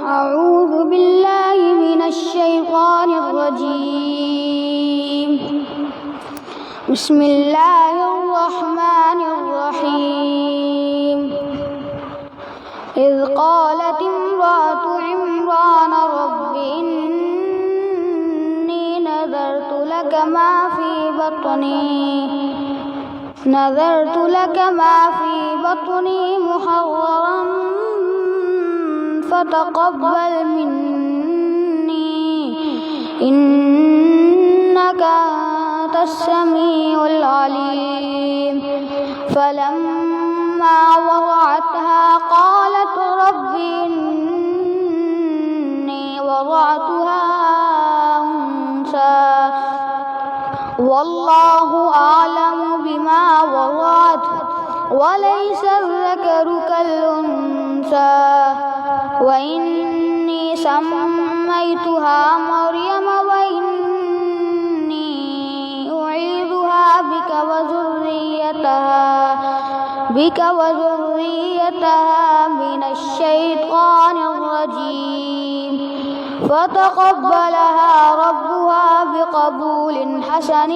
أعوذ بالله من الشيطان الرجيم. بسم الله الرحمن الرحيم. إذ قالت امرأة عمران رب إني نذرت لك ما في بطني محررا فتقبل مني إنك أنت السميع العليم. فلما وضعتها قالت رب إني وضعتها أنثى والله أعلم بما وضعت وليس الذكر كالأنثى وإني سميتها مريم وإني أعيذها بك وذريتها من الشيطان الرجيم. فتقبلها ربها بقبول حسن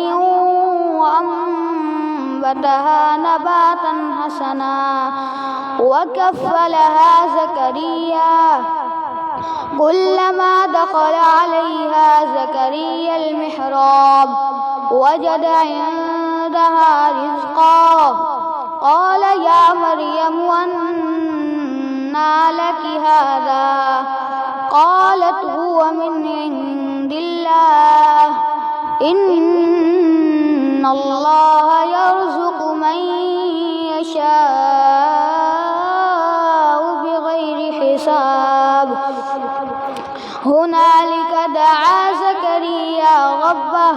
وأنبتها نباتا حسنا وكفلها زكريا. كلما دخل عليها زكريا المحراب وجد عندها رزقا قال يا مريم أنى لك هذا؟ قالت هو من عند الله إن الله يرزق من يشاء بغير حساب. هنالك دعا زكريا ربه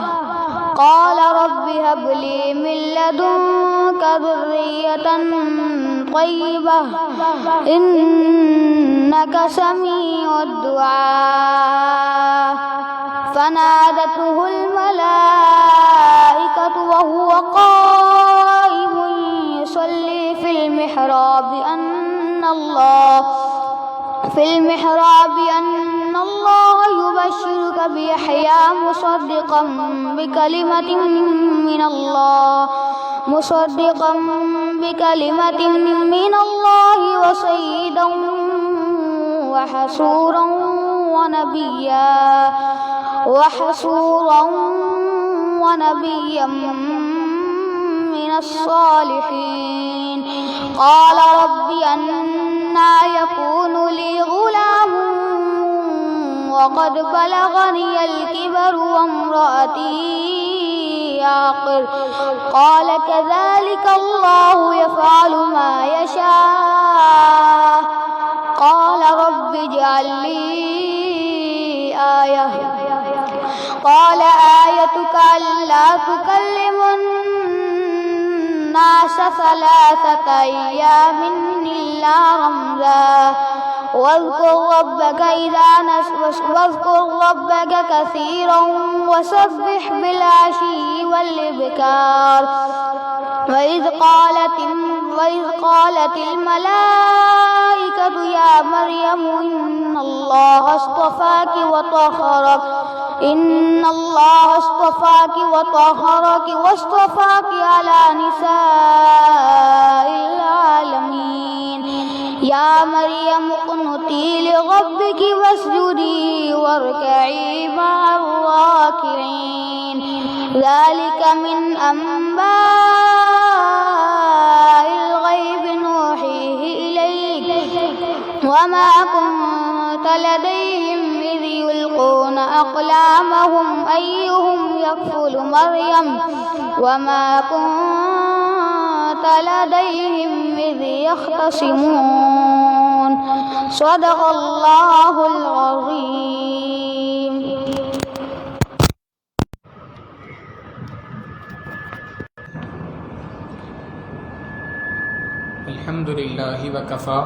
قال رب هب لي من لدنك ذرية طيبة إنك سميع الدعاء. فنادته الملائكة وهو قائم يصلي في المحراب أن الله يبشرك بيحيى مصدقا بكلمة من الله وسيدا وحصورا ونبيا من الصالحين. قال رب أنى يكون لي غلام وقد بلغني الكبر وامرأتي عاقر. قال كذلك الله يفعل ما يشاء. قال رب اجعل لي آية. قال آيتك ألا تكلم الناس 3 أيام إلا رمزا واذكر ربك كثيرا وسبح بالعشي والإبكار. وإذ قالت الملائكة يا مريم إن الله اصطفاك وطهرك واصطفاك على نساء العالمين. يا مريم اقنتي لربك واسجدي واركعي مع الراكعين. ذلك من أنباء الغيب نوحيه إليك وما كنت لديهم إذ يلقون أقلامهم أيهم يكفل مريم وما كنت لديهم إذ يختصمون. صدق الله العظيم. الحمد لله وكفى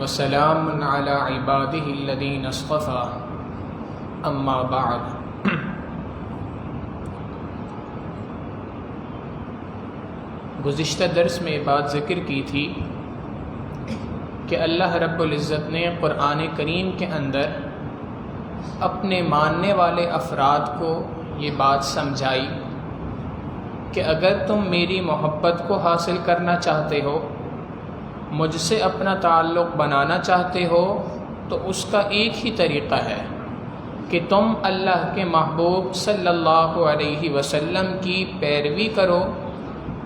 وسلام على عباده الذين اصطفى اما بعد. گزشتہ درس میں بات ذکر کی تھی کہ اللہ رب العزت نے قرآن کریم کے اندر اپنے ماننے والے افراد کو یہ بات سمجھائی کہ اگر تم میری محبت کو حاصل کرنا چاہتے ہو، مجھ سے اپنا تعلق بنانا چاہتے ہو، تو اس کا ایک ہی طریقہ ہے کہ تم اللہ کے محبوب صلی اللہ علیہ وسلم کی پیروی کرو،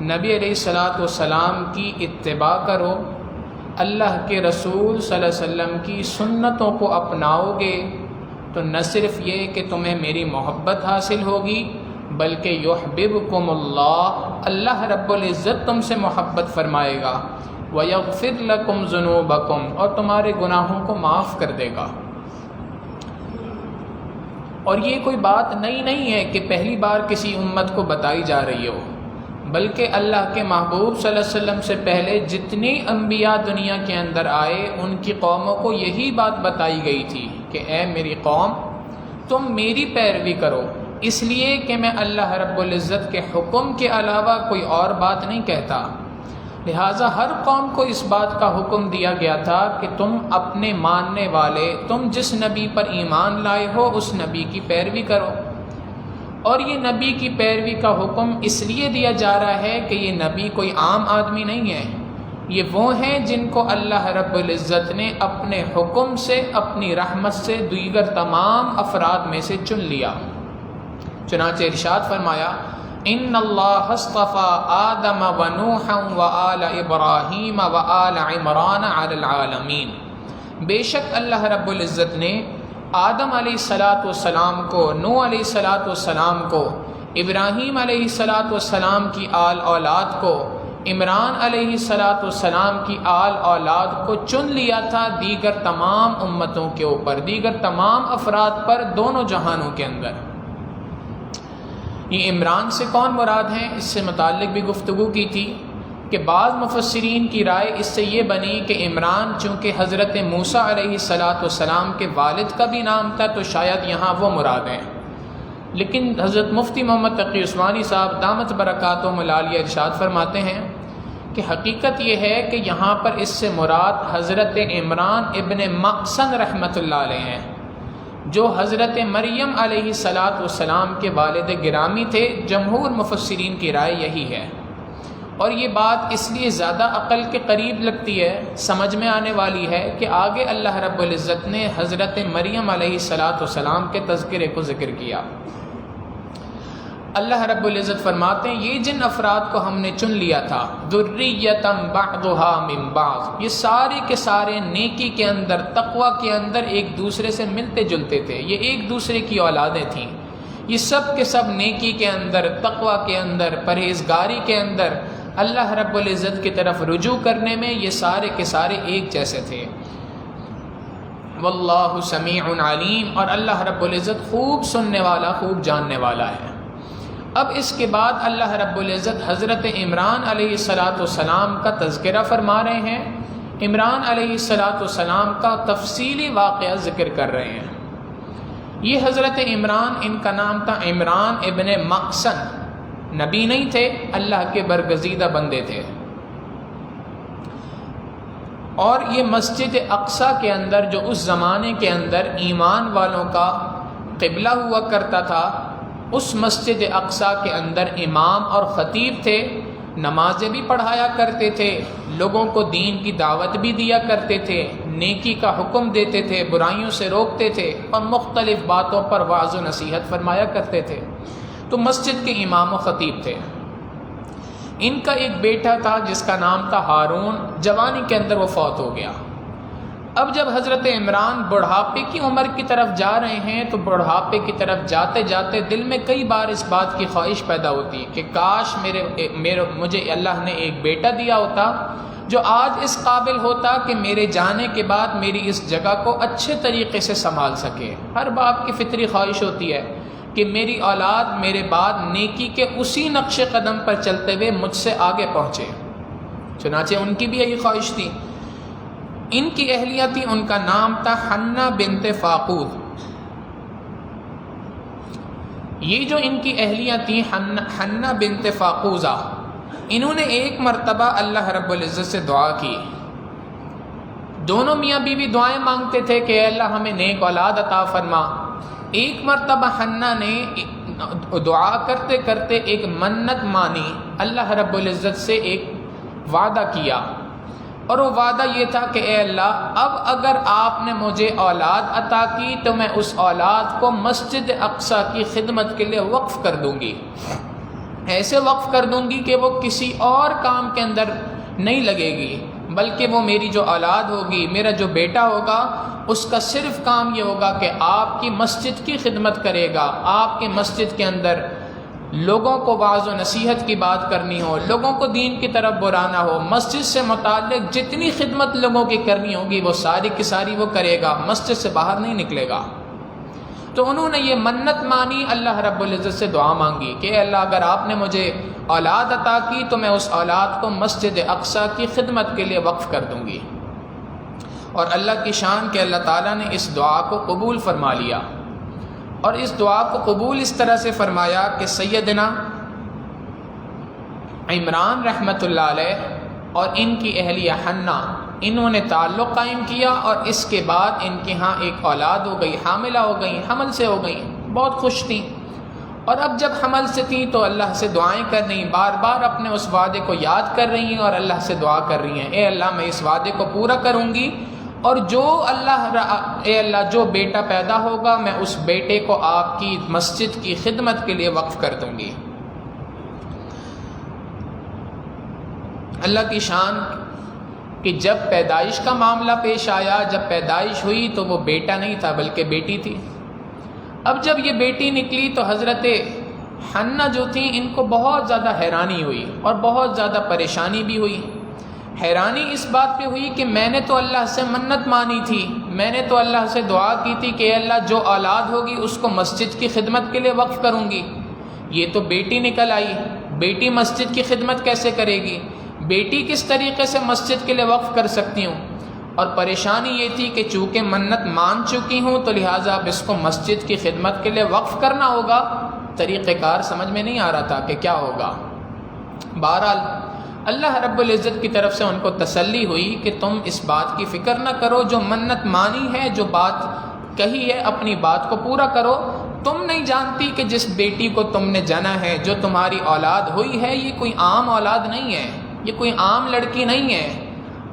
نبی علیہ الصلاۃ والسلام کی اتباع کرو، اللہ کے رسول صلی اللہ علیہ وسلم کی سنتوں کو اپناؤ گے تو نہ صرف یہ کہ تمہیں میری محبت حاصل ہوگی بلکہ یحببکم اللہ، اللہ رب العزت تم سے محبت فرمائے گا، ویغفر لکم ذنوبکم، اور تمہارے گناہوں کو معاف کر دے گا۔ اور یہ کوئی بات نئی نہیں ہے کہ پہلی بار کسی امت کو بتائی جا رہی ہو، بلکہ اللہ کے محبوب صلی اللہ علیہ وسلم سے پہلے جتنی انبیاء دنیا کے اندر آئے ان کی قوموں کو یہی بات بتائی گئی تھی کہ اے میری قوم تم میری پیروی کرو، اس لیے کہ میں اللہ رب العزت کے حکم کے علاوہ کوئی اور بات نہیں کہتا۔ لہٰذا ہر قوم کو اس بات کا حکم دیا گیا تھا کہ تم اپنے ماننے والے، تم جس نبی پر ایمان لائے ہو اس نبی کی پیروی کرو۔ اور یہ نبی کی پیروی کا حکم اس لیے دیا جا رہا ہے کہ یہ نبی کوئی عام آدمی نہیں ہے، یہ وہ ہیں جن کو اللہ رب العزت نے اپنے حکم سے، اپنی رحمت سے دیگر تمام افراد میں سے چن لیا۔ چنانچہ ارشاد فرمایا ان اللہ اصطفى آدم ونوحا وآل ابراہیم وآل عمران علی العالمین، بے شک اللہ رب العزت نے آدم علیہ السلام کو، نوح علیہ السلام کو، ابراہیم علیہ السلام کی آل اولاد کو، عمران علیہ السلام کی آل اولاد کو چن لیا تھا دیگر تمام امتوں کے اوپر، دیگر تمام افراد پر، دونوں جہانوں کے اندر۔ یہ عمران سے کون مراد ہیں، اس سے متعلق بھی گفتگو کی تھی کہ بعض مفسرین کی رائے اس سے یہ بنی کہ عمران چونکہ حضرت موسیٰ علیہ السلام کے والد کا بھی نام تھا تو شاید یہاں وہ مراد ہیں، لیکن حضرت مفتی محمد تقی عثمانی صاحب دامت برکاتہم العالیہ ارشاد فرماتے ہیں کہ حقیقت یہ ہے کہ یہاں پر اس سے مراد حضرت عمران ابن مقسن رحمۃ اللہ علیہ ہیں، جو حضرت مریم علیہ السلام کے والد گرامی تھے۔ جمہور مفسرین کی رائے یہی ہے، اور یہ بات اس لیے زیادہ عقل کے قریب لگتی ہے، سمجھ میں آنے والی ہے کہ آگے اللہ رب العزت نے حضرت مریم علیہ السلام کے تذکرے کو ذکر کیا۔ اللہ رب العزت فرماتے ہیں یہ جن افراد کو ہم نے چن لیا تھا، ذریۃ بعضھا من بعض، یہ سارے کے سارے نیکی کے اندر، تقوی کے اندر ایک دوسرے سے ملتے جلتے تھے، یہ ایک دوسرے کی اولادیں تھیں، یہ سب کے سب نیکی کے اندر، تقوی کے اندر، پرہیزگاری کے اندر، اللہ رب العزت کی طرف رجوع کرنے میں یہ سارے کے سارے ایک جیسے تھے۔ واللہ سمیع علیم، اور اللہ رب العزت خوب سننے والا، خوب جاننے والا ہے۔ اب اس کے بعد اللہ رب العزت حضرت عمران علیہ السلام کا تذکرہ فرما رہے ہیں، عمران علیہ السلام کا تفصیلی واقعہ ذکر کر رہے ہیں۔ یہ حضرت عمران، ان کا نام تھا عمران ابن مقسن، نبی نہیں تھے، اللہ کے برگزیدہ بندے تھے، اور یہ مسجد اقصیٰ کے اندر جو اس زمانے کے اندر ایمان والوں کا قبلہ ہوا کرتا تھا، اس مسجد اقصیٰ کے اندر امام اور خطیب تھے، نمازیں بھی پڑھایا کرتے تھے، لوگوں کو دین کی دعوت بھی دیا کرتے تھے، نیکی کا حکم دیتے تھے، برائیوں سے روکتے تھے، اور مختلف باتوں پر وعظ و نصیحت فرمایا کرتے تھے۔ تو مسجد کے امام و خطیب تھے۔ ان کا ایک بیٹا تھا جس کا نام تھا ہارون، جوانی کے اندر وہ فوت ہو گیا۔ اب جب حضرت عمران بڑھاپے کی عمر کی طرف جا رہے ہیں تو بڑھاپے کی طرف جاتے جاتے دل میں کئی بار اس بات کی خواہش پیدا ہوتی کہ کاش مجھے اللہ نے ایک بیٹا دیا ہوتا جو آج اس قابل ہوتا کہ میرے جانے کے بعد میری اس جگہ کو اچھے طریقے سے سنبھال سکے۔ ہر باپ کی فطری خواہش ہوتی ہے کہ میری اولاد میرے بعد نیکی کے اسی نقش قدم پر چلتے ہوئے مجھ سے آگے پہنچے۔ چنانچہ ان کی بھی یہی خواہش تھی۔ ان کی اہلیہ تھی، ان کا نام تھا حنہ بنت فاقود۔ یہ جو ان کی اہلیہ تھیں حنہ بنت فاقوزہ، انہوں نے ایک مرتبہ اللہ رب العزت سے دعا کی. دونوں میاں بیوی دعائیں مانگتے تھے کہ اے اللہ ہمیں نیک اولاد عطا فرما. ایک مرتبہ حنا نے دعا کرتے کرتے ایک منت مانی، اللہ رب العزت سے ایک وعدہ کیا، اور وہ وعدہ یہ تھا کہ اے اللہ اب اگر آپ نے مجھے اولاد عطا کی تو میں اس اولاد کو مسجد اقصی کی خدمت کے لیے وقف کر دوں گی، ایسے وقف کر دوں گی کہ وہ کسی اور کام کے اندر نہیں لگے گی، بلکہ وہ میری جو اولاد ہوگی، میرا جو بیٹا ہوگا، اس کا صرف کام یہ ہوگا کہ آپ کی مسجد کی خدمت کرے گا، آپ کے مسجد کے اندر لوگوں کو واعظ و نصیحت کی بات کرنی ہو، لوگوں کو دین کی طرف بلانا ہو، مسجد سے متعلق جتنی خدمت لوگوں کی کرنی ہوگی وہ ساری کی ساری وہ کرے گا، مسجد سے باہر نہیں نکلے گا. تو انہوں نے یہ منت مانی، اللہ رب العزت سے دعا مانگی کہ اے اللہ اگر آپ نے مجھے اولاد عطا کی تو میں اس اولاد کو مسجد اقصی کی خدمت کے لیے وقف کر دوں گی. اور اللہ کی شان کہ اللہ تعالیٰ نے اس دعا کو قبول فرما لیا، اور اس دعا کو قبول اس طرح سے فرمایا کہ سیدنا عمران رحمۃ اللہ علیہ اور ان کی اہلیہ حنا انہوں نے تعلق قائم کیا، اور اس کے بعد ان کے ہاں ایک اولاد ہو گئی، حاملہ ہو گئی، حمل سے ہو گئی، بہت خوش تھیں. اور اب جب حمل سے تھیں تو اللہ سے دعائیں کر رہی ہیں، بار بار اپنے اس وعدے کو یاد کر رہی ہیں اور اللہ سے دعا کر رہی ہیں اے اللہ میں اس وعدے کو پورا کروں گی، اور اے اللہ جو بیٹا پیدا ہوگا میں اس بیٹے کو آپ کی مسجد کی خدمت کے لیے وقف کر دوں گی. اللہ کی شان کہ جب پیدائش کا معاملہ پیش آیا، جب پیدائش ہوئی تو وہ بیٹا نہیں تھا بلکہ بیٹی تھی. اب جب یہ بیٹی نکلی تو حضرت حنا جو تھیں ان کو بہت زیادہ حیرانی ہوئی اور بہت زیادہ پریشانی بھی ہوئی. حیرانی اس بات پہ ہوئی کہ میں نے تو اللہ سے منت مانی تھی، میں نے تو اللہ سے دعا کی تھی کہ اے اللہ جو اولاد ہوگی اس کو مسجد کی خدمت کے لیے وقف کروں گی، یہ تو بیٹی نکل آئی، بیٹی مسجد کی خدمت کیسے کرے گی، بیٹی کس طریقے سے مسجد کے لیے وقف کر سکتی ہوں. اور پریشانی یہ تھی کہ چونکہ منت مان چکی ہوں تو لہٰذا اب اس کو مسجد کی خدمت کے لیے وقف کرنا ہوگا. طریقہ کار سمجھ میں نہیں آ رہا تھا کہ کیا ہوگا. بہرحال اللہ رب العزت کی طرف سے ان کو تسلی ہوئی کہ تم اس بات کی فکر نہ کرو، جو منت مانی ہے، جو بات کہی ہے، اپنی بات کو پورا کرو. تم نہیں جانتی کہ جس بیٹی کو تم نے جنا ہے، جو تمہاری اولاد ہوئی ہے، یہ کوئی عام اولاد نہیں ہے، یہ کوئی عام لڑکی نہیں ہے،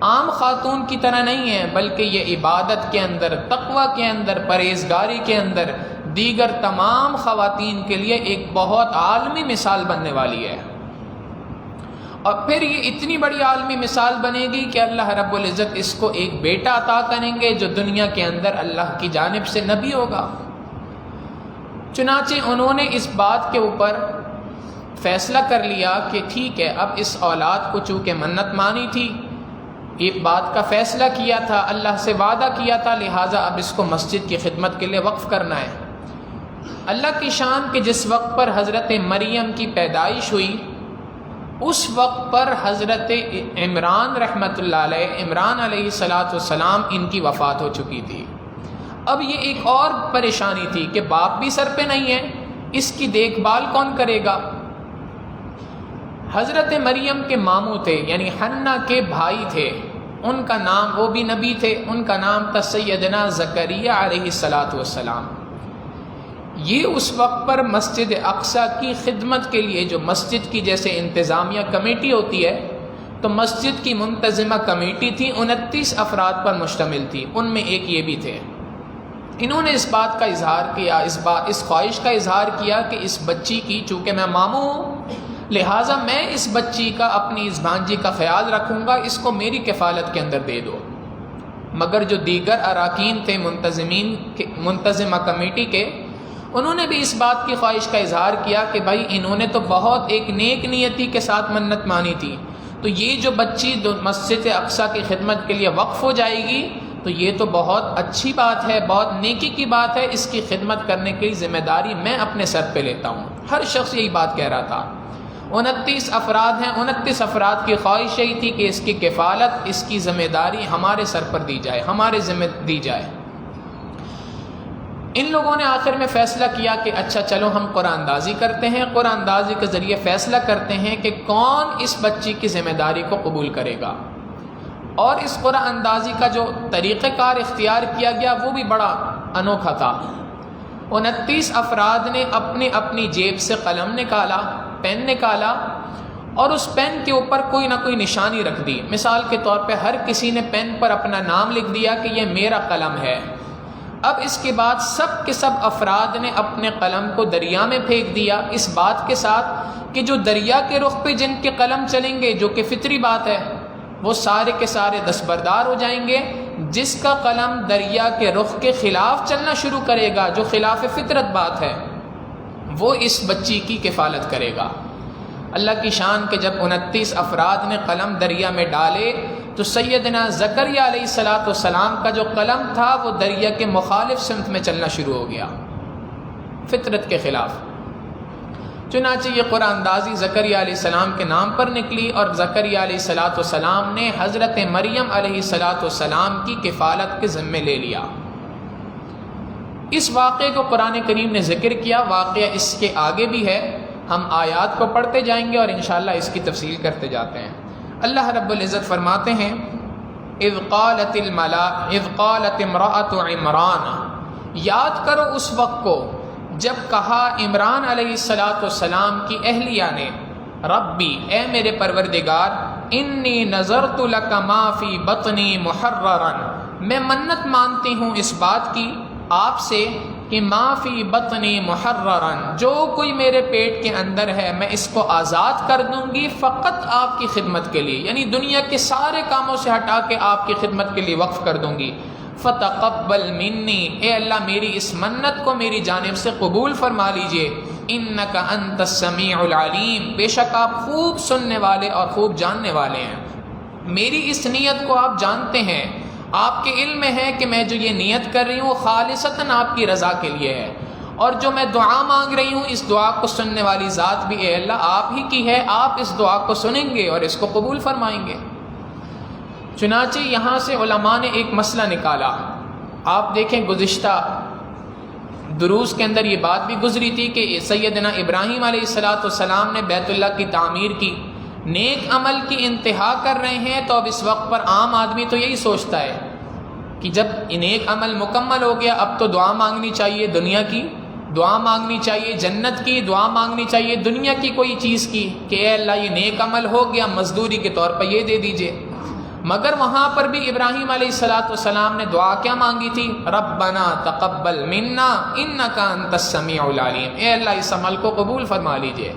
عام خاتون کی طرح نہیں ہے، بلکہ یہ عبادت کے اندر، تقوی کے اندر، پرہیزگاری کے اندر دیگر تمام خواتین کے لیے ایک بہت عالمی مثال بننے والی ہے. اور پھر یہ اتنی بڑی عالمی مثال بنے گی کہ اللہ رب العزت اس کو ایک بیٹا عطا کریں گے جو دنیا کے اندر اللہ کی جانب سے نبی ہوگا. چنانچہ انہوں نے اس بات کے اوپر فیصلہ کر لیا کہ ٹھیک ہے، اب اس اولاد کو چونکہ منت مانی تھی، ایک بات کا فیصلہ کیا تھا، اللہ سے وعدہ کیا تھا، لہٰذا اب اس کو مسجد کی خدمت کے لیے وقف کرنا ہے. اللہ کی شان کہ جس وقت پر حضرت مریم کی پیدائش ہوئی اس وقت پر حضرت عمران رحمۃ اللہ علیہ، عمران علیہ السلام ان کی وفات ہو چکی تھی. اب یہ ایک اور پریشانی تھی کہ باپ بھی سر پہ نہیں ہے، اس کی دیکھ بھال کون کرے گا. حضرت مریم کے ماموں تھے، یعنی حنا کے بھائی تھے، ان کا نام، وہ بھی نبی تھے، ان کا نام تھا سیدنا زکریا علیہ السلام. یہ اس وقت پر مسجد اقصی کی خدمت کے لیے، جو مسجد کی جیسے انتظامیہ کمیٹی ہوتی ہے، تو مسجد کی منتظمہ کمیٹی تھی، 29 افراد پر مشتمل تھی، ان میں ایک یہ بھی تھے. انہوں نے اس بات کا اظہار کیا، اس خواہش کا اظہار کیا کہ اس بچی کی، چونکہ میں ماموں ہوں لہٰذا میں اس بچی کا، اپنی اس بھانجی کا خیال رکھوں گا، اس کو میری کفالت کے اندر دے دو. مگر جو دیگر اراکین تھے منتظمہ کمیٹی کے، انہوں نے بھی اس بات کی خواہش کا اظہار کیا کہ بھائی انہوں نے تو بہت ایک نیک نیتی کے ساتھ منت مانی تھی، تو یہ جو بچی مسجد اقصی کی خدمت کے لیے وقف ہو جائے گی تو یہ تو بہت اچھی بات ہے، بہت نیکی کی بات ہے، اس کی خدمت کرنے کی ذمہ داری میں اپنے سر پہ لیتا ہوں. ہر شخص یہی بات کہہ رہا تھا. 29 افراد ہیں، 29 افراد کی خواہش یہی تھی کہ اس کی کفالت، اس کی ذمہ داری ہمارے سر پر دی جائے، ہمارے ذمہ دی جائے. ان لوگوں نے آخر میں فیصلہ کیا کہ اچھا چلو ہم قرآن اندازی کرتے ہیں، قرآن اندازی کے ذریعے فیصلہ کرتے ہیں کہ کون اس بچی کی ذمہ داری کو قبول کرے گا۔ اور اس قرآن اندازی کا جو طریقہ کار اختیار کیا گیا وہ بھی بڑا انوکھا تھا۔ 29 افراد نے اپنی اپنی جیب سے قلم نکالا، پین نکالا، اور اس پین کے اوپر کوئی نہ کوئی نشانی رکھ دی۔ مثال کے طور پہ ہر کسی نے پین پر اپنا نام لکھ دیا کہ یہ میرا قلم ہے۔ اب اس کے بعد سب کے سب افراد نے اپنے قلم کو دریا میں پھینک دیا، اس بات کے ساتھ کہ جو دریا کے رخ پہ جن کے قلم چلیں گے، جو کہ فطری بات ہے، وہ سارے کے سارے دستبردار ہو جائیں گے۔ جس کا قلم دریا کے رخ کے خلاف چلنا شروع کرے گا، جو خلاف فطرت بات ہے، وہ اس بچی کی کفالت کرے گا۔ اللہ کی شان کہ جب 29 افراد نے قلم دریا میں ڈالے تو سیدنا زکریا علیہ السلام کا جو قلم تھا وہ دریا کے مخالف سمت میں چلنا شروع ہو گیا، فطرت کے خلاف۔ چنانچہ یہ قرآن اندازی زکریا علیہ السلام کے نام پر نکلی، اور زکریا علیہ السلام نے حضرت مریم علیہ السلام کی کفالت کے ذمے لے لیا۔ اس واقعے کو قرآن کریم نے ذکر کیا، واقعہ اس کے آگے بھی ہے، ہم آیات کو پڑھتے جائیں گے اور انشاءاللہ اس کی تفصیل کرتے جاتے ہیں۔ اللہ رب العزت فرماتے ہیں اذ قالت امرأۃ عمران، یاد کرو اس وقت کو جب کہا عمران علیہ السلام کی اہلیہ نے، ربی اے میرے پروردگار، انی نذرت لک ما فی بطنی محررا، میں منت مانتی ہوں اس بات کی آپ سے کہ ما فی بطنی محررا، جو کوئی میرے پیٹ کے اندر ہے میں اس کو آزاد کر دوں گی فقط آپ کی خدمت کے لیے، یعنی دنیا کے سارے کاموں سے ہٹا کے آپ کی خدمت کے لیے وقف کر دوں گی۔ فتقبل منی، اے اللہ میری اس منت کو میری جانب سے قبول فرما لیجئے، انک انت السمیع العلیم، بے شک آپ خوب سننے والے اور خوب جاننے والے ہیں۔ میری اس نیت کو آپ جانتے ہیں، آپ کے علم میں ہے کہ میں جو یہ نیت کر رہی ہوں وہ خالصتاً آپ کی رضا کے لیے ہے، اور جو میں دعا مانگ رہی ہوں اس دعا کو سننے والی ذات بھی اے اللہ آپ ہی کی ہے، آپ اس دعا کو سنیں گے اور اس کو قبول فرمائیں گے۔ چنانچہ یہاں سے علماء نے ایک مسئلہ نکالا۔ آپ دیکھیں گزشتہ دروس کے اندر یہ بات بھی گزری تھی کہ سیدنا ابراہیم علیہ السلام نے بیت اللہ کی تعمیر کی، نیک عمل کی انتہا کر رہے ہیں، تو اب اس وقت پر عام آدمی تو یہی سوچتا ہے کہ جب نیک عمل مکمل ہو گیا اب تو دعا مانگنی چاہیے، دنیا کی دعا مانگنی چاہیے، جنت کی دعا مانگنی چاہیے، دنیا کی کوئی چیز کی کہ اے اللہ یہ نیک عمل ہو گیا، مزدوری کے طور پر یہ دے دیجئے۔ مگر وہاں پر بھی ابراہیم علیہ السلام نے دعا کیا مانگی تھی؟ ربنا تقبل منا انک انت السمیع العلیم، اے اللہ اس عمل کو قبول فرما لیجئے۔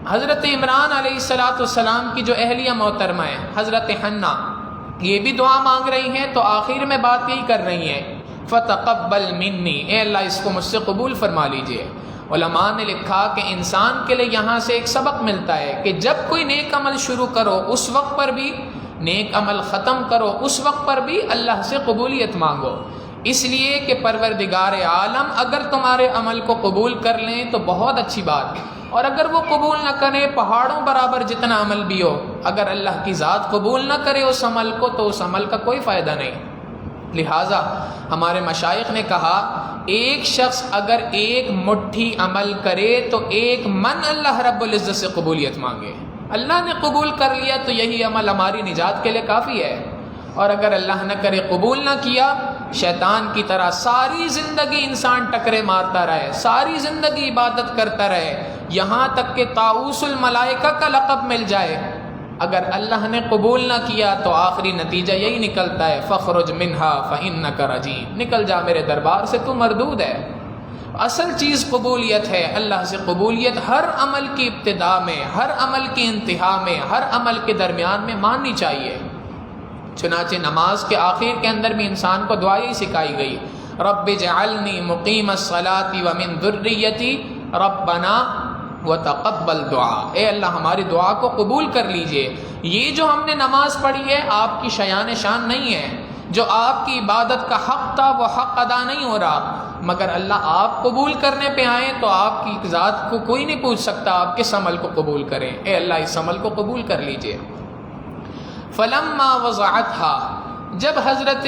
حضرت عمران علیہ السلام کی جو اہلیہ محترمہ ہے حضرت حنا، یہ بھی دعا مانگ رہی ہیں، تو آخر میں بات یہی کر رہی ہیں فتقبل منی، اے اللہ اس کو مجھ سے قبول فرما لیجئے۔ علماء نے لکھا کہ انسان کے لیے یہاں سے ایک سبق ملتا ہے کہ جب کوئی نیک عمل شروع کرو اس وقت پر بھی، نیک عمل ختم کرو اس وقت پر بھی اللہ سے قبولیت مانگو، اس لیے کہ پروردگار عالم اگر تمہارے عمل کو قبول کر لیں تو بہت اچھی بات، اور اگر وہ قبول نہ کرے پہاڑوں برابر جتنا عمل بھی ہو، اگر اللہ کی ذات قبول نہ کرے اس عمل کو تو اس عمل کا کوئی فائدہ نہیں۔ لہٰذا ہمارے مشائخ نے کہا ایک شخص اگر ایک مٹھی عمل کرے تو ایک من اللہ رب العزت سے قبولیت مانگے، اللہ نے قبول کر لیا تو یہی عمل ہماری نجات کے لیے کافی ہے، اور اگر اللہ نہ کرے قبول نہ کیا، شیطان کی طرح ساری زندگی انسان ٹکرے مارتا رہے، ساری زندگی عبادت کرتا رہے، یہاں تک کہ طاؤوس الملائکہ کا لقب مل جائے، اگر اللہ نے قبول نہ کیا تو آخری نتیجہ یہی نکلتا ہے فخرج منہا فإنک رجیم، نکل جا میرے دربار سے، تو مردود ہے۔ اصل چیز قبولیت ہے، اللہ سے قبولیت ہر عمل کی ابتدا میں، ہر عمل کی انتہا میں، ہر عمل کے درمیان میں ماننی چاہیے۔ چنانچہ نماز کے آخر کے اندر بھی انسان کو دعا ہی سکھائی گئی، رب اجعلنی مقیم الصلاۃ ومن ذریتی ربنا وتقبل دعا، اے اللہ ہماری دعا کو قبول کر لیجئے۔ یہ جو ہم نے نماز پڑھی ہے آپ کی شیان شان نہیں ہے، جو آپ کی عبادت کا حق تھا وہ حق ادا نہیں ہو رہا، مگر اللہ آپ قبول کرنے پہ آئیں تو آپ کی ذات کو کوئی نہیں پوچھ سکتا آپ کس عمل کو قبول کریں، اے اللہ اس عمل کو قبول کر لیجئے۔ فلما وضعتها، جب حضرت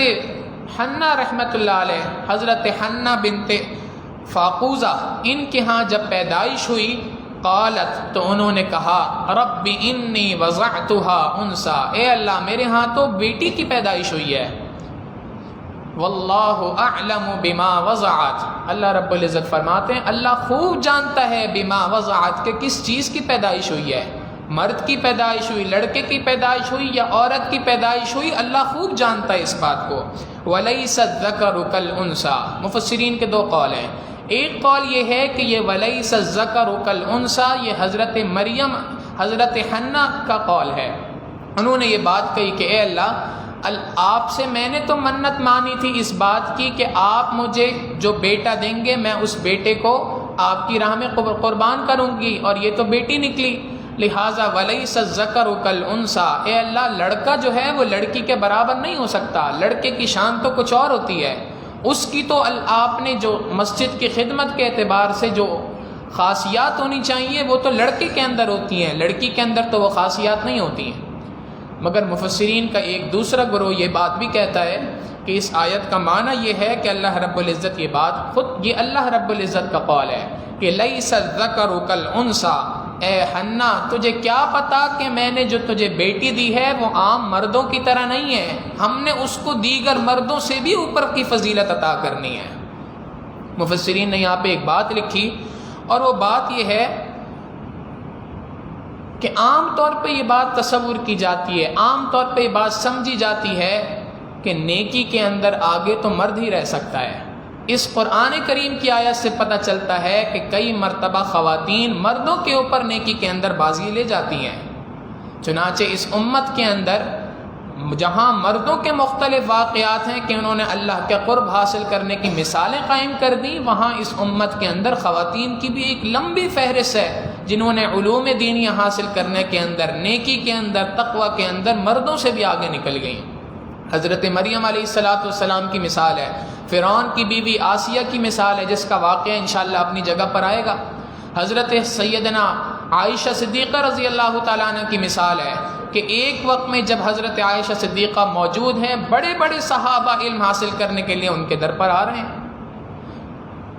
حنہ رحمۃ اللہ علیہ، حضرت حنہ بنت فاقوزہ، ان کے ہاں جب پیدائش ہوئی، قالت، تو انہوں نے کہا، رب انی وضعتها انثى، اے اللہ میرے ہاں تو بیٹی کی پیدائش ہوئی ہے، واللہ اعلم بما وضعت، اللہ رب العزت فرماتے ہیں اللہ خوب جانتا ہے بما وضعت، کہ کس چیز کی پیدائش ہوئی ہے، مرد کی پیدائش ہوئی، لڑکے کی پیدائش ہوئی یا عورت کی پیدائش ہوئی، اللہ خوب جانتا ہے اس بات کو۔ وَلَيْسَ الذَّكَرُ كَالْأُنثَىٰ، مفسرین کے دو قول ہیں، ایک قول یہ ہے کہ یہ وَلَيْسَ الذَّكَرُ كَالْأُنثَىٰ یہ حضرت مریم، حضرت حنہ کا قول ہے، انہوں نے یہ بات کہی کہ اے اللہ، آپ سے میں نے تو منت مانی تھی اس بات کی کہ آپ مجھے جو بیٹا دیں گے میں اس بیٹے کو آپ کی راہ میں قربان کروں گی، اور یہ تو بیٹی نکلی، لہٰذا وَلَيْسَ الذَّكَرُ كَالْأُنثَىٰ، اے اللہ لڑکا جو ہے وہ لڑکی کے برابر نہیں ہو سکتا، لڑکے کی شان تو کچھ اور ہوتی ہے، اس کی تو آپ نے جو مسجد کی خدمت کے اعتبار سے جو خاصیات ہونی چاہیے وہ تو لڑکے کے اندر ہوتی ہیں، لڑکی کے اندر تو وہ خاصیات نہیں ہوتی ہیں۔ مگر مفسرین کا ایک دوسرا گروہ یہ بات بھی کہتا ہے کہ اس آیت کا معنی یہ ہے کہ اللہ رب العزت یہ بات خود، یہ اللہ رب العزت کا قول ہے کہ لیس الذکر کالانثیٰ، اے حنہ تجھے کیا پتا کہ میں نے جو تجھے بیٹی دی ہے وہ عام مردوں کی طرح نہیں ہے، ہم نے اس کو دیگر مردوں سے بھی اوپر کی فضیلت عطا کرنی ہے۔ مفسرین نے یہاں پہ ایک بات لکھی، اور وہ بات یہ ہے کہ عام طور پہ یہ بات تصور کی جاتی ہے، عام طور پہ یہ بات سمجھی جاتی ہے کہ نیکی کے اندر آگے تو مرد ہی رہ سکتا ہے۔ اس قرآن کریم کی آیت سے پتہ چلتا ہے کہ کئی مرتبہ خواتین مردوں کے اوپر نیکی کے اندر بازی لے جاتی ہیں، چنانچہ اس امت کے اندر جہاں مردوں کے مختلف واقعات ہیں کہ انہوں نے اللہ کے قرب حاصل کرنے کی مثالیں قائم کر دیں، وہاں اس امت کے اندر خواتین کی بھی ایک لمبی فہرست ہے جنہوں نے علوم دینی حاصل کرنے کے اندر، نیکی کے اندر، تقوی کے اندر مردوں سے بھی آگے نکل گئیں۔ حضرت مریم علیہ السلام کی مثال ہے، فرعون کی بیوی آسیہ کی مثال ہے جس کا واقعہ انشاءاللہ اپنی جگہ پر آئے گا، حضرت سیدنا عائشہ صدیقہ رضی اللہ تعالیٰ عنہ کی مثال ہے کہ ایک وقت میں جب حضرت عائشہ صدیقہ موجود ہیں، بڑے بڑے صحابہ علم حاصل کرنے کے لیے ان کے در پر آ رہے ہیں۔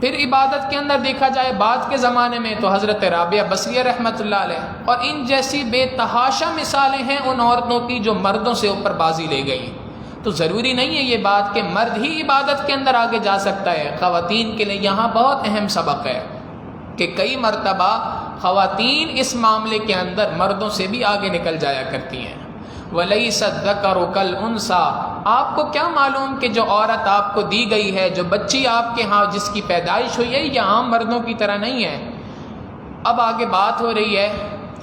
پھر عبادت کے اندر دیکھا جائے بعد کے زمانے میں تو حضرت رابعہ بصریہ رحمۃ اللہ علیہ، اور ان جیسی بے تحاشا مثالیں ہیں ان عورتوں کی جو مردوں سے اوپر بازی لے گئی۔ تو ضروری نہیں ہے یہ بات کہ مرد ہی عبادت کے اندر آگے جا سکتا ہے، خواتین کے لیے یہاں بہت اہم سبق ہے کہ کئی مرتبہ خواتین اس معاملے کے اندر مردوں سے بھی آگے نکل جایا کرتی ہیں۔ وَلَيْسَ الذَّكَرُ كَالْأُنثَىٰ، آپ کو کیا معلوم کہ جو عورت آپ کو دی گئی ہے، جو بچی آپ کے ہاں جس کی پیدائش ہوئی ہے، یہ عام مردوں کی طرح نہیں ہے۔ اب آگے بات ہو رہی ہے،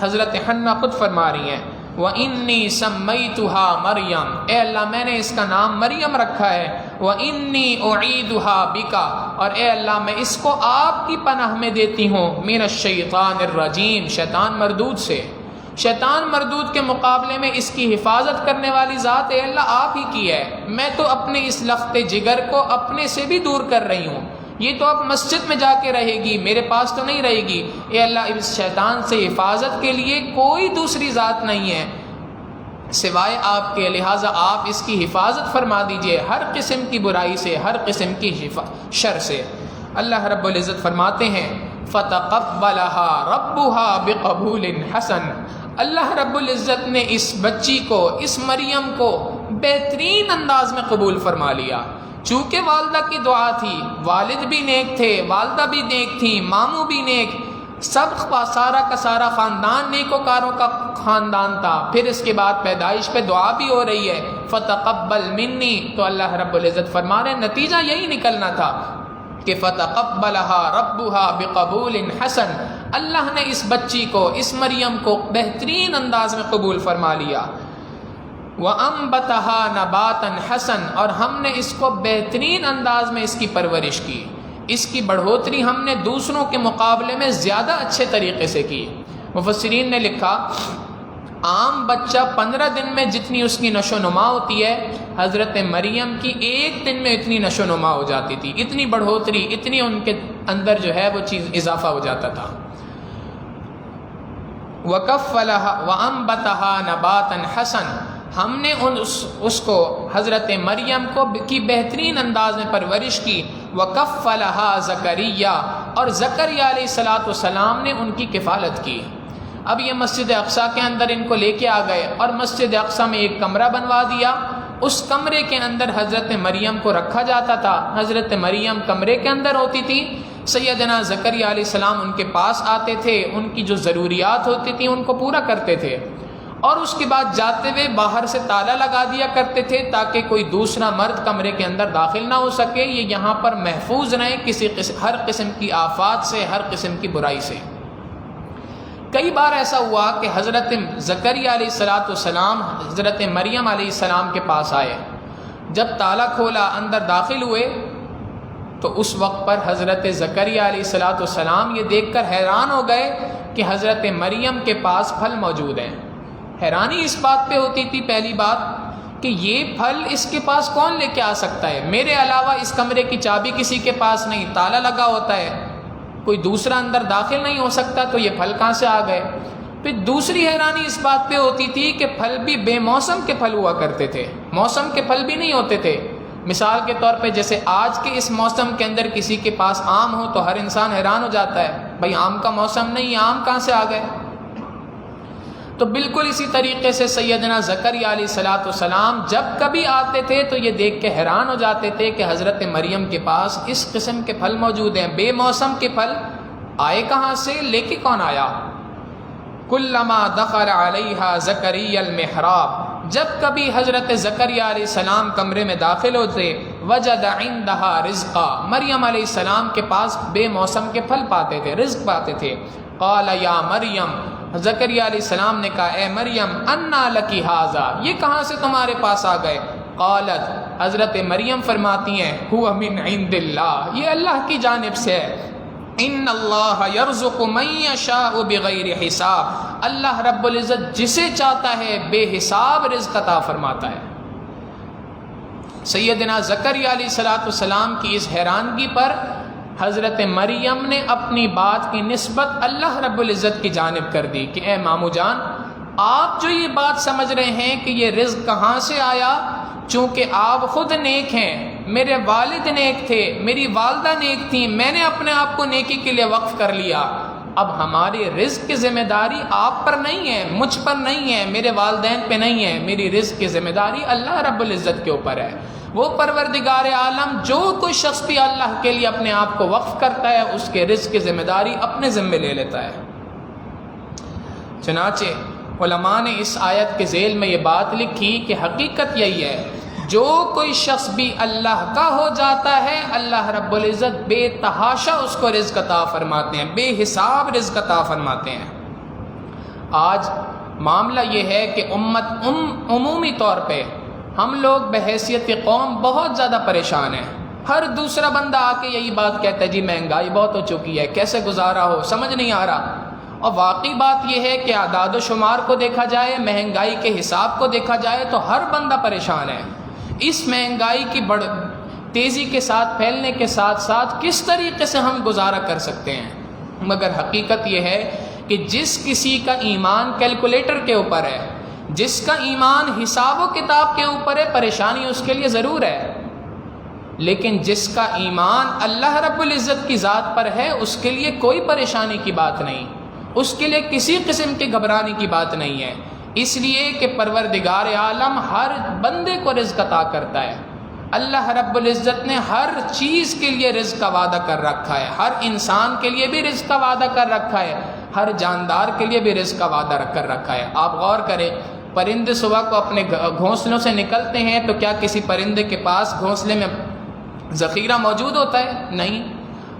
حضرت حنہ خود فرما رہی ہیں، وَإِنِّي سَمَّيْتُهَا مَرْيَمَ، اے اللہ میں نے اس کا نام مریم رکھا ہے، وَإِنِّي أُعِيدُهَا بِكَ، اور اے اللہ میں اس کو آپ کی پناہ میں دیتی ہوں، مِنَ الشَّيْطَانِ الرَّجِيمِ، شیطان مردود سے، شیطان مردود کے مقابلے میں اس کی حفاظت کرنے والی ذات اے اللہ آپ ہی کی ہے، میں تو اپنے اس لخت جگر کو اپنے سے بھی دور کر رہی ہوں، یہ تو اب مسجد میں جا کے رہے گی، میرے پاس تو نہیں رہے گی، اے اللہ اس شیطان سے حفاظت کے لیے کوئی دوسری ذات نہیں ہے سوائے آپ کے، لہٰذا آپ اس کی حفاظت فرما دیجئے ہر قسم کی برائی سے، ہر قسم کی شر سے۔ اللہ رب العزت فرماتے ہیں فَتَقَبَّلَهَا رَبُّهَا بِقَبُولٍ حَسَنٍ، اللہ رب العزت نے اس بچی کو، اس مریم کو بہترین انداز میں قبول فرما لیا، چونکہ والدہ کی دعا تھی، والد بھی نیک تھے، والدہ بھی نیک تھیں، ماموں بھی نیک، سب سارا کا سارا خاندان نیکوکاروں کا خاندان تھا، پھر اس کے بعد پیدائش پہ دعا بھی ہو رہی ہے فَتَقَبَّلْ مِنِّي، تو اللہ رب العزت فرما رہے ہیں نتیجہ یہی نکلنا تھا کہ فَتَقَبَّلَهَا رَبُّهَا بِقَبُولٍ حَسَنٍ، اللہ نے اس بچی کو، اس مریم کو بہترین انداز میں قبول فرما لیا، وَأَنبَتَهَا نَبَاتًا حَسَنًا، اور ہم نے اس کو بہترین انداز میں اس کی پرورش کی، اس کی بڑھوتری ہم نے دوسروں کے مقابلے میں زیادہ اچھے طریقے سے کی۔ مفسرین نے لکھا عام بچہ 15 دن میں جتنی اس کی نشو نما ہوتی ہے، حضرت مریم کی ایک دن میں اتنی نشو نما ہو جاتی تھی، اتنی بڑھوتری، اتنی ان کے اندر جو ہے وہ چیز اضافہ ہو جاتا تھا۔ وَكَفَّلَهَا وَأَنبَتَهَا نَبَاتًا حَسَنًا، ہم نے اس کو حضرت مریم کو کی بہترین انداز میں پرورش کی، وَكَفَّلَهَا زَكَرِيَّا، اور زکریا علیہ السلام نے ان کی کفالت کی۔ اب یہ مسجد اقصیٰ کے اندر ان کو لے کے آ گئے اور مسجد اقصیٰ میں ایک کمرہ بنوا دیا، اس کمرے کے اندر حضرت مریم کو رکھا جاتا تھا، حضرت مریم کمرے کے اندر ہوتی تھی، سیدنا زکریا علیہ السلام ان کے پاس آتے تھے، ان کی جو ضروریات ہوتی تھیں ان کو پورا کرتے تھے، اور اس کے بعد جاتے ہوئے باہر سے تالا لگا دیا کرتے تھے تاکہ کوئی دوسرا مرد کمرے کے اندر داخل نہ ہو سکے، یہ یہاں پر محفوظ رہیں ہر قسم کی آفات سے، ہر قسم کی برائی سے۔ کئی بار ایسا ہوا کہ حضرت زکریا علیہ السلام حضرت مریم علیہ السلام کے پاس آئے، جب تالا کھولا اندر داخل ہوئے تو اس وقت پر حضرت زکریا علیہ السلام یہ دیکھ کر حیران ہو گئے کہ حضرت مریم کے پاس پھل موجود ہیں۔ حیرانی اس بات پہ ہوتی تھی پہلی بات کہ یہ پھل اس کے پاس کون لے کے آ سکتا ہے، میرے علاوہ اس کمرے کی چابی کسی کے پاس نہیں، تالا لگا ہوتا ہے، کوئی دوسرا اندر داخل نہیں ہو سکتا، تو یہ پھل کہاں سے آ گئے؟ پھر دوسری حیرانی اس بات پہ ہوتی تھی کہ پھل بھی بے موسم کے پھل ہوا کرتے تھے، موسم کے پھل بھی نہیں ہوتے تھے۔ مثال کے طور پہ جیسے آج کے اس موسم کے اندر کسی کے پاس آم ہو تو ہر انسان حیران ہو جاتا ہے، بھائی آم کا موسم نہیں، آم کہاں سے آ گئے؟ تو بالکل اسی طریقے سے سیدنا زکریا علیہ السلام جب کبھی آتے تھے تو یہ دیکھ کے حیران ہو جاتے تھے کہ حضرت مریم کے پاس اس قسم کے پھل موجود ہیں، بے موسم کے پھل آئے کہاں سے، لے کے کون آیا؟ کلما دخل علیہا زکریا المحراب، جب کبھی حضرت زکریا علیہ السلام کمرے میں داخل ہوتے، وجد عندہا رزقا، مریم علیہ السلام کے پاس بے موسم کے پھل پاتے تھے، رزق پاتے تھے۔ قال یا مریم، زکریا علیہ السلام نے کہا اے مریم، انا لکی ھذا، یہ کہاں سے تمہارے پاس آ گئے؟ قالت، حضرت مریم فرماتی ہیں ہوا من عند اللہ، یہ اللہ کی جانب سے ہے، ان اللہ یرزق من یشاء بغیر حساب، اللہ رب العزت جسے چاہتا ہے بے حساب رزق عطا فرماتا ہے۔ سیدنا زکریا علیہ السلام کی اس حیرانگی پر حضرت مریم نے اپنی بات کی نسبت اللہ رب العزت کی جانب کر دی کہ اے مامو جان، آپ جو یہ بات سمجھ رہے ہیں کہ یہ رزق کہاں سے آیا، چونکہ آپ خود نیک ہیں، میرے والد نیک تھے، میری والدہ نیک تھیں، میں نے اپنے آپ کو نیکی کے لیے وقف کر لیا، اب ہماری رزق کی ذمہ داری آپ پر نہیں ہے، مجھ پر نہیں ہے، میرے والدین پہ نہیں ہے، میری رزق کی ذمہ داری اللہ رب العزت کے اوپر ہے۔ وہ پروردگار عالم جو کوئی شخص بھی اللہ کے لیے اپنے آپ کو وقف کرتا ہے اس کے رزق کی ذمہ داری اپنے ذمے لے لیتا ہے۔ چنانچہ علماء نے اس آیت کے ذیل میں یہ بات لکھی کہ حقیقت یہی ہے، جو کوئی شخص بھی اللہ کا ہو جاتا ہے اللہ رب العزت بے تحاشا اس کو رزق عطا فرماتے ہیں، بے حساب رزق عطا فرماتے ہیں۔ آج معاملہ یہ ہے کہ امت عمومی طور پہ ہم لوگ بحیثیت قوم بہت زیادہ پریشان ہیں، ہر دوسرا بندہ آ کے یہی بات کہتا ہے جی مہنگائی بہت ہو چکی ہے، کیسے گزارا ہو، سمجھ نہیں آ رہا۔ اور واقعی بات یہ ہے کہ اعداد و شمار کو دیکھا جائے، مہنگائی کے حساب کو دیکھا جائے تو ہر بندہ پریشان ہے۔ اس مہنگائی کی تیزی کے ساتھ پھیلنے کے ساتھ ساتھ کس طریقے سے ہم گزارا کر سکتے ہیں، مگر حقیقت یہ ہے کہ جس کسی کا ایمان کیلکولیٹر کے اوپر ہے، جس کا ایمان حساب و کتاب کے اوپر ہے، پریشانی اس کے لیے ضرور ہے، لیکن جس کا ایمان اللہ رب العزت کی ذات پر ہے اس کے لیے کوئی پریشانی کی بات نہیں، اس کے لیے کسی قسم کی گھبرانے کی بات نہیں ہے، اس لیے کہ پروردگار عالم ہر بندے کو رزق عطا کرتا ہے۔ اللہ رب العزت نے ہر چیز کے لیے رزق کا وعدہ کر رکھا ہے، ہر انسان کے لیے بھی رزق کا وعدہ کر رکھا ہے، ہر جاندار کے لیے بھی رزق کا وعدہ کر رکھا ہے۔ آپ غور کریں، پرندے صبح کو اپنے گھونسلوں سے نکلتے ہیں تو کیا کسی پرندے کے پاس گھونسلے میں ذخیرہ موجود ہوتا ہے؟ نہیں،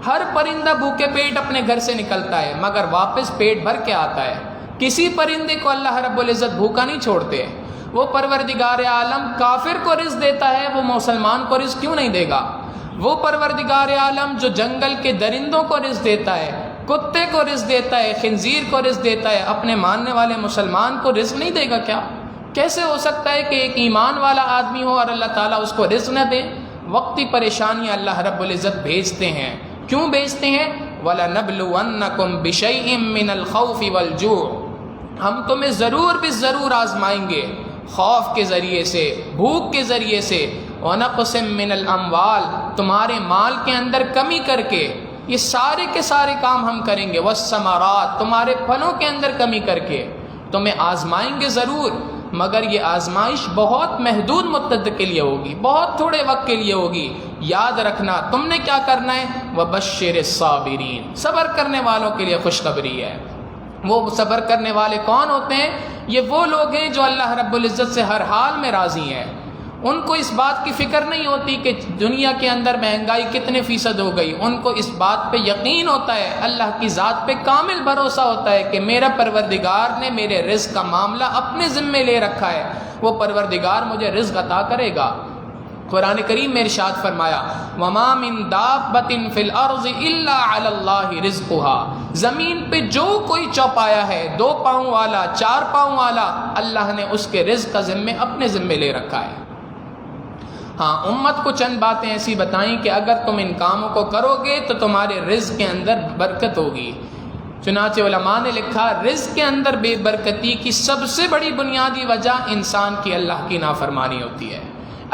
ہر پرندہ بھوکے پیٹ اپنے گھر سے نکلتا ہے مگر واپس پیٹ بھر کے آتا ہے۔ کسی پرندے کو اللہ رب العزت بھوکا نہیں چھوڑتے۔ وہ پروردگار عالم کافر کو رزق دیتا ہے، وہ مسلمان کو رزق کیوں نہیں دے گا؟ وہ پروردگار عالم جو جنگل کے درندوں کو رزق دیتا ہے، کتے کو رزق دیتا ہے، خنزیر کو رزق دیتا ہے، اپنے ماننے والے مسلمان کو رزق نہیں دے گا کیا؟ کیسے ہو سکتا ہے کہ ایک ایمان والا آدمی ہو اور اللہ تعالیٰ اس کو رزق نہ دے؟ وقتی پریشانیاں اللہ رب العزت بھیجتے ہیں۔ کیوں بھیجتے ہیں؟ وَلَنَبْلُوَنَّكُمْ بِشَيْءٍ مِّنَ الْخَوْفِ وَالْجُوعِ، ہم تمہیں ضرور بھی ضرور آزمائیں گے خوف کے ذریعے سے، بھوک کے ذریعے سے، وَنَقْصٍ مِّنَ الْأَمْوَالِ تمہارے مال کے اندر کمی کر کے، یہ سارے کے سارے کام ہم کریں گے، وَالثَّمَرَاتِ تمہارے پھلوں کے اندر کمی کر کے، تمہیں آزمائیں گے ضرور، مگر یہ آزمائش بہت محدود مدت کے لیے ہوگی، بہت تھوڑے وقت کے لیے ہوگی۔ یاد رکھنا تم نے کیا کرنا ہے، وَبَشِّرِ الصَّابِرِينَ صبر کرنے والوں کے لیے خوشخبری ہے۔ وہ صبر کرنے والے کون ہوتے ہیں؟ یہ وہ لوگ ہیں جو اللہ رب العزت سے ہر حال میں راضی ہیں، ان کو اس بات کی فکر نہیں ہوتی کہ دنیا کے اندر مہنگائی کتنے فیصد ہو گئی، ان کو اس بات پہ یقین ہوتا ہے، اللہ کی ذات پہ کامل بھروسہ ہوتا ہے کہ میرا پروردگار نے میرے رزق کا معاملہ اپنے ذمے لے رکھا ہے، وہ پروردگار مجھے رزق عطا کرے گا۔ قرآن کریم میں ارشاد فرمایا وَمَا مِن دَابَّةٍ فِي الْأَرْضِ إِلَّا عَلَى اللَّهِ رِزْقُهَا زمین پہ جو کوئی چوپایا ہے، 2 پاؤں والا، 4 پاؤں والا، اللہ نے اس کے رزق کا ذمہ اپنے ذمے لے رکھا ہے۔ ہاں امت کو چند باتیں ایسی بتائیں کہ اگر تم ان کاموں کو کرو گے تو تمہارے رزق کے اندر برکت ہوگی۔ چنانچہ علماء نے لکھا رزق کے اندر بے برکتی کی سب سے بڑی بنیادی وجہ انسان کی اللہ کی نافرمانی ہوتی ہے۔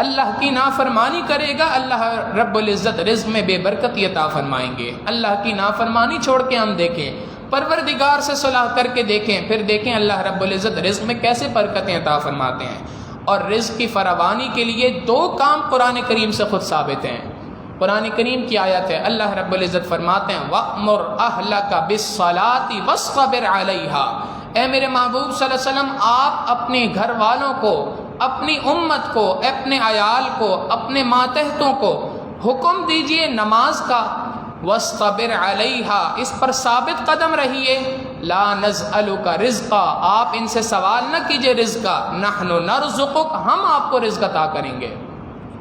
اللہ کی نافرمانی کرے گا، اللہ رب العزت رزق میں بے برکتی عطا فرمائیں گے۔ اللہ کی نافرمانی چھوڑ کے ہم دیکھیں، پروردگار سے صلح کر کے دیکھیں، پھر دیکھیں اللہ رب العزت رزق میں کیسے برکتیں عطا فرماتے ہیں۔ اور رزق کی فراوانی کے لیے 2 کام قرآن کریم سے خود ثابت ہیں۔ قرآن کریم کی آیت ہے، اللہ رب العزت فرماتے ہیں وَأْمُرْ أَهْلَكَ بِالصَّلَاةِ وَاصْطَبِرْ عَلَيْهَا اے میرے محبوب صلی اللہ علیہ وسلم، آپ اپنے گھر والوں کو، اپنی امت کو، اپنے عیال کو، اپنے ماتحتوں کو حکم دیجئے نماز کا، وَاصْطَبِرْ عَلَيْهَا اس پر ثابت قدم رہیے، لا نسألک رزقا آپ ان سے سوال نہ کیجئے رزق کا، نحن نرزقک ہم آپ کو رزق عطا کریں گے۔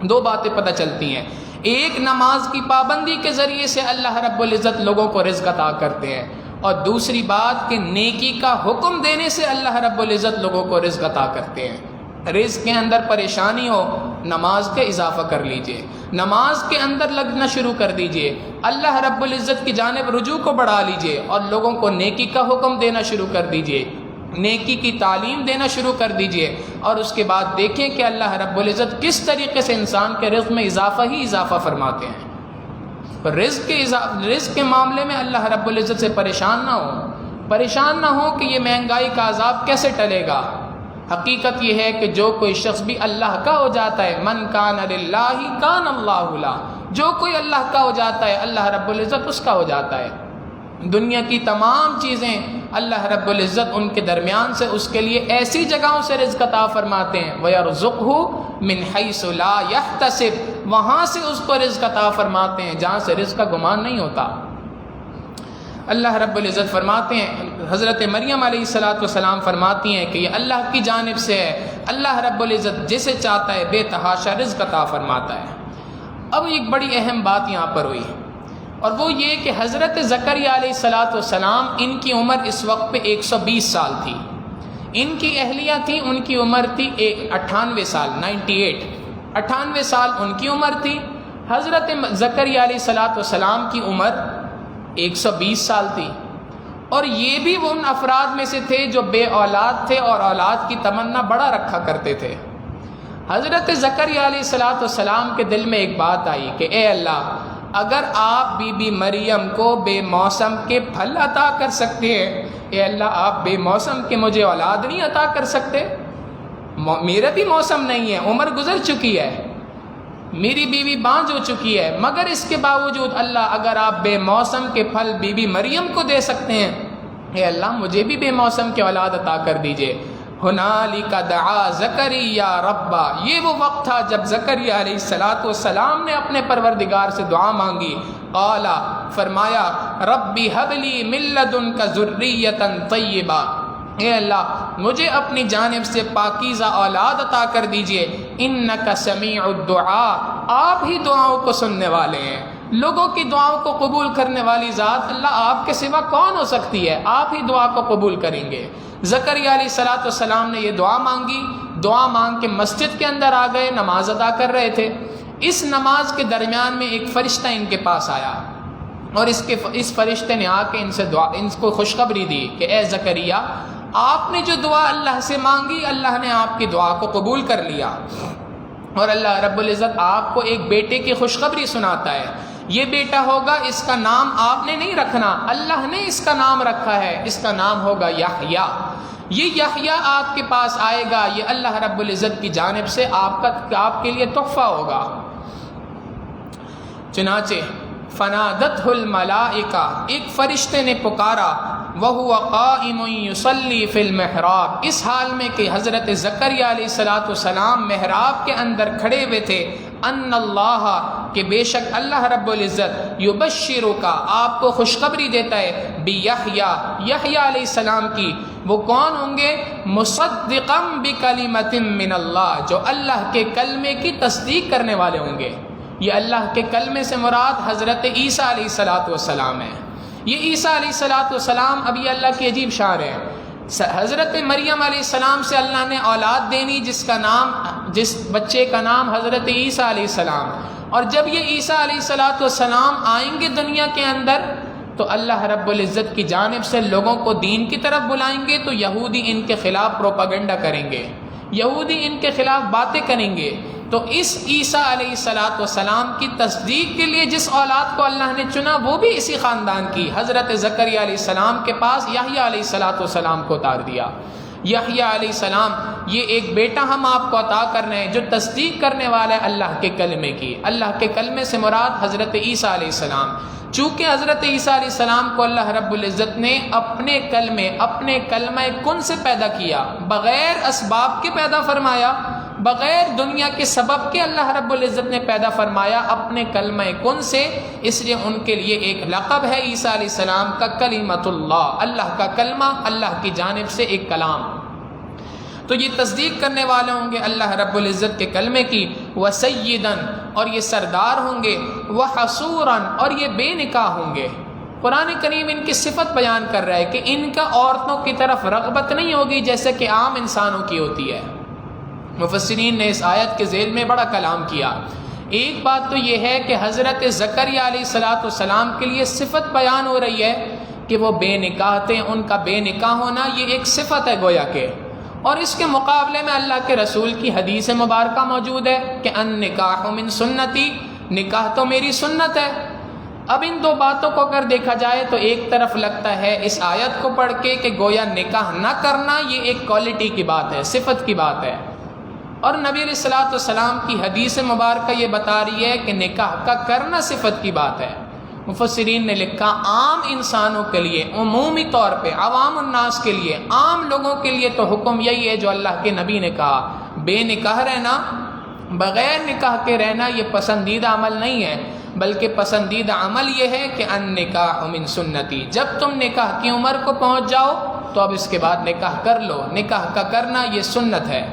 2 باتیں پتہ چلتی ہیں، ایک نماز کی پابندی کے ذریعے سے اللہ رب العزت لوگوں کو رزق عطا کرتے ہیں، اور دوسری بات کہ نیکی کا حکم دینے سے اللہ رب العزت لوگوں کو رزق عطا کرتے ہیں۔ رزق کے اندر پریشانی ہو، نماز کے اضافہ کر لیجئے، نماز کے اندر لگنا شروع کر دیجئے، اللہ رب العزت کی جانب رجوع کو بڑھا لیجئے، اور لوگوں کو نیکی کا حکم دینا شروع کر دیجئے، نیکی کی تعلیم دینا شروع کر دیجئے، اور اس کے بعد دیکھیں کہ اللہ رب العزت کس طریقے سے انسان کے رزق میں اضافہ ہی اضافہ فرماتے ہیں۔ رزق کے معاملے میں اللہ رب العزت سے پریشان نہ ہو کہ یہ مہنگائی کا عذاب کیسے ٹلے گا۔ حقیقت یہ ہے کہ جو کوئی شخص بھی اللہ کا ہو جاتا ہے، من کان للہ کان اللہ لہ، جو کوئی اللہ کا ہو جاتا ہے اللہ رب العزت اس کا ہو جاتا ہے۔ دنیا کی تمام چیزیں اللہ رب العزت ان کے درمیان سے اس کے لیے ایسی جگہوں سے رزق عطا فرماتے ہیں، وَيَرْزُقْهُ مِنْ حَيْثُ لَا يَحْتَسِبُ وہاں سے اس کو رزق عطا فرماتے ہیں جہاں سے رزق کا گمان نہیں ہوتا۔ اللہ رب العزت فرماتے ہیں، حضرت مریم علیہ السلام فرماتی ہیں کہ یہ اللہ کی جانب سے ہے، اللہ رب العزت جسے چاہتا ہے بے تحاشا رزق عطا فرماتا ہے۔ اب ایک بڑی اہم بات یہاں پر ہوئی، اور وہ یہ کہ حضرت زکریا علیہ السلام ان کی عمر اس وقت پہ 120 سال تھی، ان کی اہلیہ تھی، ان کی عمر تھی 98 سال 98 سال ان کی عمر تھی۔ حضرت زکریا علیہ السلام کی عمر 120 سال تھی، اور یہ بھی وہ ان افراد میں سے تھے جو بے اولاد تھے اور اولاد کی تمنا بڑا رکھا کرتے تھے۔ حضرت زکریا علیہ السلام کے دل میں ایک بات آئی کہ اے اللہ، اگر آپ بی بی مریم کو بے موسم کے پھل عطا کر سکتے ہیں، اے اللہ آپ بے موسم کے مجھے اولاد نہیں عطا کر سکتے؟ میرا بھی موسم نہیں ہے، عمر گزر چکی ہے، میری بیوی بانجھ ہو چکی ہے، مگر اس کے باوجود اللہ اگر آپ بے موسم کے پھل بی بی مریم کو دے سکتے ہیں، اے اللہ مجھے بھی بے موسم کی اولاد عطا کر دیجئے۔ ہنالک دعا زکریا ربا یہ وہ وقت تھا جب زکریا علیہ السلام نے اپنے پروردگار سے دعا مانگی۔ قال فرمایا ربی حب لی من لدنک ذریۃ طیبہ اے اللہ مجھے اپنی جانب سے پاکیزہ اولاد عطا کر دیجئے، انک سمیع الدعاء آپ ہی دعاؤں کو سننے والے ہیں، لوگوں کی دعاؤں کو قبول کرنے والی ذات اللہ آپ کے سوا کون ہو سکتی ہے، آپ ہی دعا کو قبول کریں گے۔ زکریا علیہ السلام نے یہ دعا مانگی، دعا مانگ کے مسجد کے اندر آ گئے، نماز ادا کر رہے تھے۔ اس نماز کے درمیان میں ایک فرشتہ ان کے پاس آیا، اور اس فرشتے نے آ کے ان کو خوشخبری دی کہ اے زکریا آپ نے جو دعا اللہ سے مانگی اللہ نے آپ کی دعا کو قبول کر لیا، اور اللہ رب العزت آپ کو ایک بیٹے کی خوشخبری سناتا ہے، یہ بیٹا ہوگا، اس کا نام آپ نے نہیں رکھنا، اللہ نے اس کا نام رکھا ہے، اس کا نام ہوگا یحییٰ۔ یہ یحییٰ آپ کے پاس آئے گا، یہ اللہ رب العزت کی جانب سے آپ کے لیے تحفہ ہوگا۔ چنانچہ فنادتہ الملائکہ، ایک فرشتے نے پکارا، وَهُوَ قَائِمٌ يُصَلِّي فِي الْمِحْرَابِ، اس حال میں کہ حضرت زکریا علیہ السلام محراب کے اندر کھڑے ہوئے تھے، ان اللہ، کہ بے شک اللہ رب العزت، یبشرک، آپ کو خوشخبری دیتا ہے، بیحییٰ، یحییٰ علیہ السلام کی۔ وہ کون ہوں گے؟ مصدقا بکلمۃ من اللہ، جو اللہ کے کلمے کی تصدیق کرنے والے ہوں گے۔ یہ اللہ کے کلمے سے مراد حضرت عیسیٰ علیہ السلام ہے۔ یہ عیسیٰ علیہ السلام اب یہ اللہ کی عجیب شان ہے۔ حضرت مریم علیہ السلام سے اللہ نے اولاد دینی، جس بچے کا نام حضرت عیسیٰ علیہ السلام، اور جب یہ عیسیٰ علیہ السلام آئیں گے دنیا کے اندر تو اللہ رب العزت کی جانب سے لوگوں کو دین کی طرف بلائیں گے، تو یہودی ان کے خلاف پروپیگنڈا کریں گے، یہودی ان کے خلاف باتیں کریں گے۔ تو اس عیسیٰ علیہ السلام کی تصدیق کے لیے جس اولاد کو اللہ نے چنا وہ بھی اسی خاندان کی، حضرت زکریا علیہ السلام کے پاس یحییٰ علیہ السلام کو اتار دیا۔ یحییٰ علیہ السلام، یہ ایک بیٹا ہم آپ کو عطا کر رہے ہیں جو تصدیق کرنے والا ہے اللہ کے کلمے کی۔ اللہ کے کلمے سے مراد حضرت عیسیٰ علیہ السلام۔ چونکہ حضرت عیسیٰ علیہ السلام کو اللہ رب العزت نے اپنے کلمہ کن سے پیدا کیا، بغیر اسباب کے پیدا فرمایا، بغیر دنیا کے سبب کے اللہ رب العزت نے پیدا فرمایا اپنے کلمہ کن سے، اس لیے ان کے لیے ایک لقب ہے عیسیٰ علیہ السلام کا، کلمۃ اللہ، اللہ کا کلمہ، اللہ کی جانب سے ایک کلام۔ تو یہ تصدیق کرنے والے ہوں گے اللہ رب العزت کے کلمے کی، وسیداً، اور یہ سردار ہوں گے، وحصوراً، اور یہ بے نکاح ہوں گے۔ قرآن کریم ان کی صفت بیان کر رہا ہے کہ ان کا عورتوں کی طرف رغبت نہیں ہوگی جیسے کہ عام انسانوں کی ہوتی ہے۔ مفسرین نے اس آیت کے ذیل میں بڑا کلام کیا۔ ایک بات تو یہ ہے کہ حضرت زکریا علیہ السلام کے لیے صفت بیان ہو رہی ہے کہ وہ بے نکاح تھے، ان کا بے نکاح ہونا یہ ایک صفت ہے گویا کہ، اور اس کے مقابلے میں اللہ کے رسول کی حدیث مبارکہ موجود ہے کہ ان نکاح من سنتی، نکاح تو میری سنت ہے۔ اب ان دو باتوں کو اگر دیکھا جائے تو ایک طرف لگتا ہے اس آیت کو پڑھ کے کہ گویا نکاح نہ کرنا یہ ایک کوالٹی کی بات ہے، صفت کی بات ہے، اور نبی علیہ السلام کی حدیث مبارکہ یہ بتا رہی ہے کہ نکاح کا کرنا صفت کی بات ہے۔ مفسرین نے لکھا عام انسانوں کے لیے، عمومی طور پہ عوام الناس کے لیے، عام لوگوں کے لیے تو حکم یہی ہے جو اللہ کے نبی نے کہا، بے نکاح رہنا، بغیر نکاح کے رہنا یہ پسندیدہ عمل نہیں ہے، بلکہ پسندیدہ عمل یہ ہے کہ ان نکاح من سنتی، جب تم نکاح کی عمر کو پہنچ جاؤ تو اب اس کے بعد نکاح کر لو، نکاح کا کرنا یہ سنت ہے۔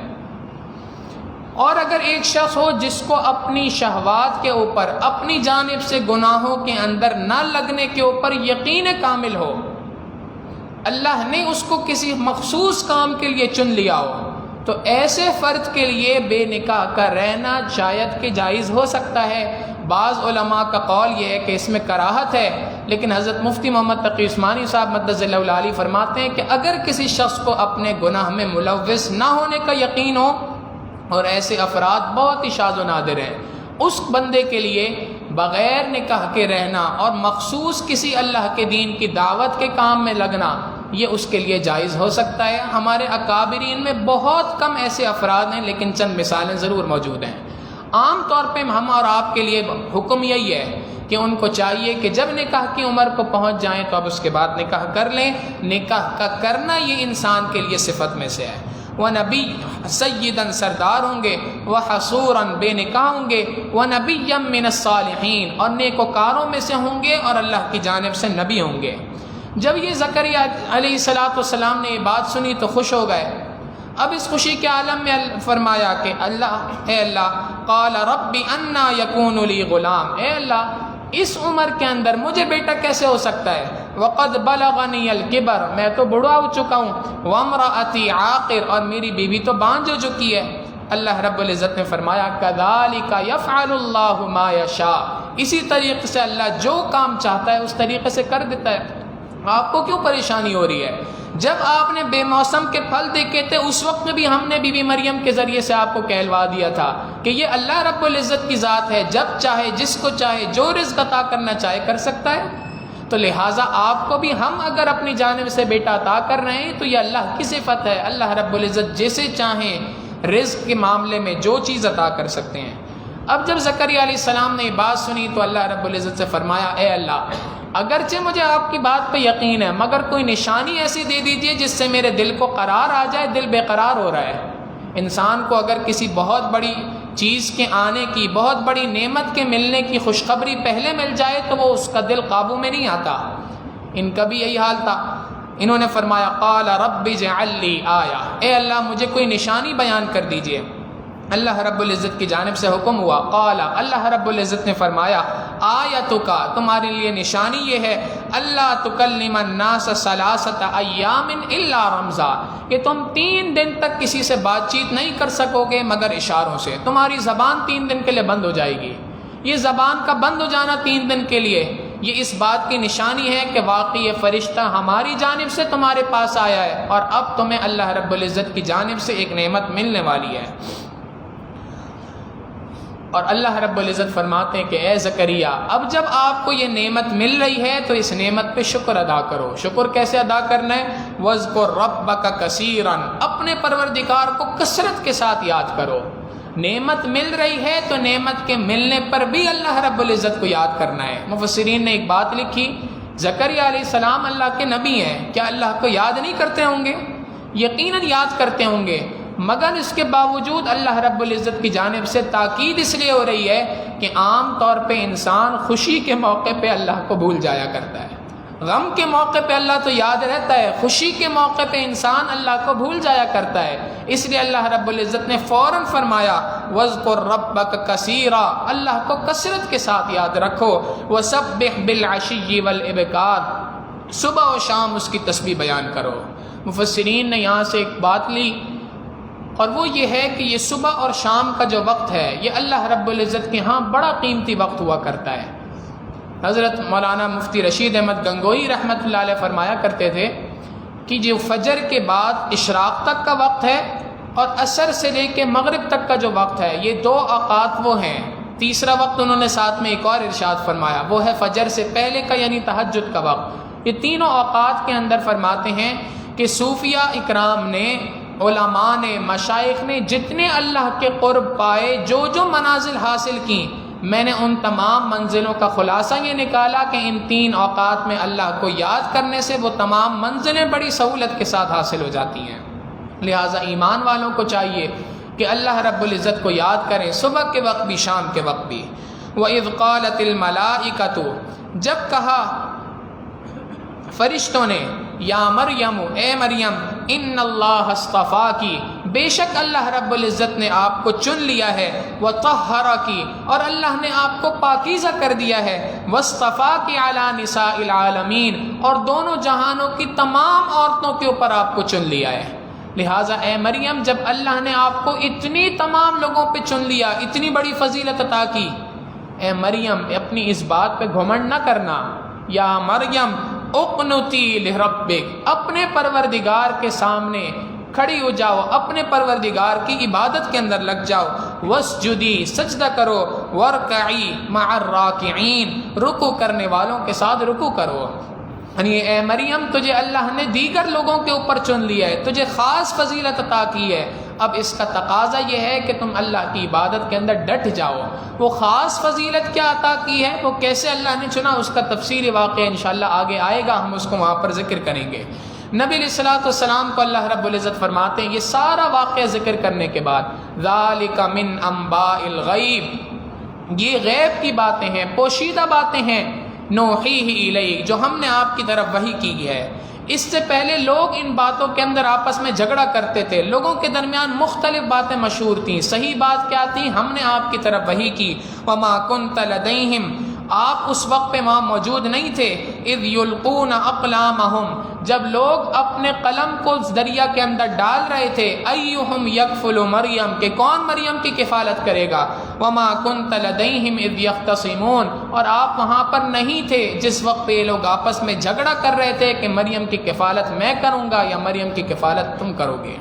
اور اگر ایک شخص ہو جس کو اپنی شہوات کے اوپر، اپنی جانب سے گناہوں کے اندر نہ لگنے کے اوپر یقین کامل ہو، اللہ نے اس کو کسی مخصوص کام کے لیے چن لیا ہو، تو ایسے فرد کے لیے بے نکاح کا رہنا شاید کہ جائز ہو سکتا ہے۔ بعض علماء کا قول یہ ہے کہ اس میں کراہت ہے، لیکن حضرت مفتی محمد تقی عثمانی صاحب مدثر اللہ العالی فرماتے ہیں کہ اگر کسی شخص کو اپنے گناہ میں ملوث نہ ہونے کا یقین ہو، اور ایسے افراد بہت ہی شاذ و نادر ہیں، اس بندے کے لیے بغیر نکاح کے رہنا اور مخصوص کسی اللہ کے دین کی دعوت کے کام میں لگنا یہ اس کے لیے جائز ہو سکتا ہے۔ ہمارے اکابرین میں بہت کم ایسے افراد ہیں، لیکن چند مثالیں ضرور موجود ہیں۔ عام طور پہ ہم اور آپ کے لیے حکم یہی ہے کہ ان کو چاہیے کہ جب نکاح کی عمر کو پہنچ جائیں تو اب اس کے بعد نکاح کر لیں۔ نکاح کا کرنا یہ انسان کے لیے صفت میں سے ہے۔ وَنَبِيٌّ، سیداً سردار ہوں گے، وَحَصُورًا بے نکاح ہوں گے، وَنَبِيًّا مِّنَ الصَّالِحِينَ اور نیکوکاروں میں سے ہوں گے اور اللہ کی جانب سے نبی ہوں گے۔ جب یہ زکریا علیہ السلام نے یہ بات سنی تو خوش ہو گئے۔ اب اس خوشی کے عالم میں فرمایا کہ اے اللہ قال رب انا یکون لی غلام، اے اللہ اس عمر کے اندر مجھے بیٹا کیسے ہو سکتا ہے؟ وقد بلغنی الکبر، میں تو بڑھا ہو چکا ہوں، وامرأتی عاقر اور میری بیوی تو بانجھ ہو چکی ہے۔ اللہ رب العزت نے فرمایا کذالک یفعل اللہ ما یشاء، اسی طریقے سے اللہ جو کام چاہتا ہے اس طریقے سے کر دیتا ہے۔ آپ کو کیوں پریشانی ہو رہی ہے؟ جب آپ نے بے موسم کے پھل دیکھے تھے اس وقت بھی ہم نے بی بی مریم کے ذریعے سے آپ کو کہلوا دیا تھا کہ یہ اللہ رب العزت کی ذات ہے، جب چاہے جس کو چاہے جو رزق عطا کرنا چاہے کر سکتا ہے۔ تو لہٰذا آپ کو بھی ہم اگر اپنی جانب سے بیٹا عطا کر رہے ہیں تو یہ اللہ کی صفت ہے، اللہ رب العزت جیسے چاہیں رزق کے معاملے میں جو چیز عطا کر سکتے ہیں۔ اب جب زکریا علیہ السلام نے یہ بات سنی تو اللہ رب العزت سے فرمایا، اے اللہ اگرچہ مجھے آپ کی بات پہ یقین ہے مگر کوئی نشانی ایسی دے دیجئے جس سے میرے دل کو قرار آ جائے، دل بے قرار ہو رہا ہے۔ انسان کو اگر کسی بہت بڑی چیز کے آنے کی، بہت بڑی نعمت کے ملنے کی خوشخبری پہلے مل جائے تو وہ اس کا دل قابو میں نہیں آتا۔ ان کا بھی یہی حال تھا۔ انہوں نے فرمایا قال رب اجعل لی آیہ، اے اللہ مجھے کوئی نشانی بیان کر دیجئے۔ اللہ رب العزت کی جانب سے حکم ہوا، قال اللہ رب العزت نے فرمایا آیتک، تمہارے لیے نشانی یہ ہے اللہ تکلم الناس ثلاثۃ ایام الا رمزا، کہ تم 3 دن تک کسی سے بات چیت نہیں کر سکو گے مگر اشاروں سے، تمہاری زبان 3 دن کے لیے بند ہو جائے گی۔ یہ زبان کا بند ہو جانا 3 دن کے لیے یہ اس بات کی نشانی ہے کہ واقعی یہ فرشتہ ہماری جانب سے تمہارے پاس آیا ہے اور اب تمہیں اللہ رب العزت کی جانب سے ایک نعمت ملنے والی ہے۔ اور اللہ رب العزت فرماتے ہیں کہ اے زکریا اب جب آپ کو یہ نعمت مل رہی ہے تو اس نعمت پہ شکر ادا کرو۔ شکر کیسے ادا کرنا ہے؟ وَاذْكُرْ رَبَّكَ كَثِيرًا، اپنے پروردگار کو کثرت کے ساتھ یاد کرو۔ نعمت مل رہی ہے تو نعمت کے ملنے پر بھی اللہ رب العزت کو یاد کرنا ہے۔ مفسرین نے ایک بات لکھی، زکریا علیہ السلام اللہ کے نبی ہیں، کیا اللہ کو یاد نہیں کرتے ہوں گے؟ یقیناً یاد کرتے ہوں گے، مگر اس کے باوجود اللہ رب العزت کی جانب سے تاکید اس لیے ہو رہی ہے کہ عام طور پہ انسان خوشی کے موقع پہ اللہ کو بھول جایا کرتا ہے، غم کے موقع پہ اللہ تو یاد رہتا ہے، خوشی کے موقع پہ انسان اللہ کو بھول جایا کرتا ہے۔ اس لیے اللہ رب العزت نے فوراً فرمایا وَاذْكُرْ رَبَّكَ كَثِيرًا، اللہ کو کثرت کے ساتھ یاد رکھو، وَسَبِّحْ بِالْعَشِيِّ وَالْإِبْكَارِ، صبح و شام اس کی تسبیح بیان کرو۔ مفسرین نے یہاں سے ایک بات لی اور وہ یہ ہے کہ یہ صبح اور شام کا جو وقت ہے یہ اللہ رب العزت کے ہاں بڑا قیمتی وقت ہوا کرتا ہے۔ حضرت مولانا مفتی رشید احمد گنگوئی رحمۃ اللہ علیہ فرمایا کرتے تھے کہ جو فجر کے بعد اشراق تک کا وقت ہے اور عصر سے لے کے مغرب تک کا جو وقت ہے یہ 2 اوقات وہ ہیں۔ تیسرا وقت انہوں نے ساتھ میں ایک اور ارشاد فرمایا، وہ ہے فجر سے پہلے کا یعنی تہجد کا وقت۔ یہ تینوں اوقات کے اندر فرماتے ہیں کہ صوفیہ اکرام نے، علماء نے، مشائخ نے جتنے اللہ کے قرب پائے، جو جو منازل حاصل کی، میں نے ان تمام منزلوں کا خلاصہ یہ نکالا کہ ان 3 اوقات میں اللہ کو یاد کرنے سے وہ تمام منزلیں بڑی سہولت کے ساتھ حاصل ہو جاتی ہیں۔ لہٰذا ایمان والوں کو چاہیے کہ اللہ رب العزت کو یاد کریں، صبح کے وقت بھی شام کے وقت بھی۔ وَإِذْ قَالَتِ الْمَلَائِكَةُ، جب کہا فرشتوں نے، یا مریم، اے مریم، ان اللہ اصطفاکی، بے شک اللہ رب العزت نے آپ کو چن لیا ہے، وطہرکی، اور اللہ نے آپ کو پاکیزہ کر دیا ہے، واصطفاکی علی نساء العالمین، اور دونوں جہانوں کی تمام عورتوں کے اوپر آپ کو چن لیا ہے۔ لہٰذا اے مریم جب اللہ نے آپ کو اتنی تمام لوگوں پہ چن لیا، اتنی بڑی فضیلت عطا کی، اے مریم اپنی اس بات پہ گھمنڈ نہ کرنا۔ یا مریم اقنتی لربک، اپنے پروردگار کے سامنے کھڑی ہو جاؤ، اپنے پروردگار کی عبادت کے اندر لگ جاؤ، واسجدی، سجدہ کرو، وارکعی مع الراکعین، رکوع کرنے والوں کے ساتھ رکوع کرو۔ یعنی اے مریم تجھے اللہ نے دیگر لوگوں کے اوپر چن لیا ہے، تجھے خاص فضیلت عطا کی ہے، اب اس کا تقاضا یہ ہے کہ تم اللہ کی عبادت کے اندر ڈٹ جاؤ۔ وہ خاص فضیلت کیا عطا کی ہے، وہ کیسے اللہ نے چنا، اس کا تفصیلی واقعہ انشاءاللہ آگے آئے گا، ہم اس کو وہاں پر ذکر کریں گے۔ نبی علیہ الصلوۃ والسلام کو اللہ رب العزت فرماتے ہیں یہ سارا واقعہ ذکر کرنے کے بعد، ذالک من انباء الغیب، یہ غیب کی باتیں ہیں، پوشیدہ باتیں ہیں، نوحیہ الیک، جو ہم نے آپ کی طرف وحی کی ہے۔ اس سے پہلے لوگ ان باتوں کے اندر آپس میں جھگڑا کرتے تھے، لوگوں کے درمیان مختلف باتیں مشہور تھیں، صحیح بات کیا تھی، ہم نے آپ کی طرف وحی کی۔ وما کنت لدیہم، آپ اس وقت پہ وہاں موجود نہیں تھے، اذ یلقون اقلامہم، جب لوگ اپنے قلم کو دریا کے اندر ڈال رہے تھے، ایہم یکفل مریم، کہ کون مریم کی کفالت کرے گا، وما کنت لدیہم اذ یختصمون، اور آپ وہاں پر نہیں تھے جس وقت پہ یہ لوگ آپس میں جھگڑا کر رہے تھے کہ مریم کی کفالت میں کروں گا یا مریم کی کفالت تم کرو گے۔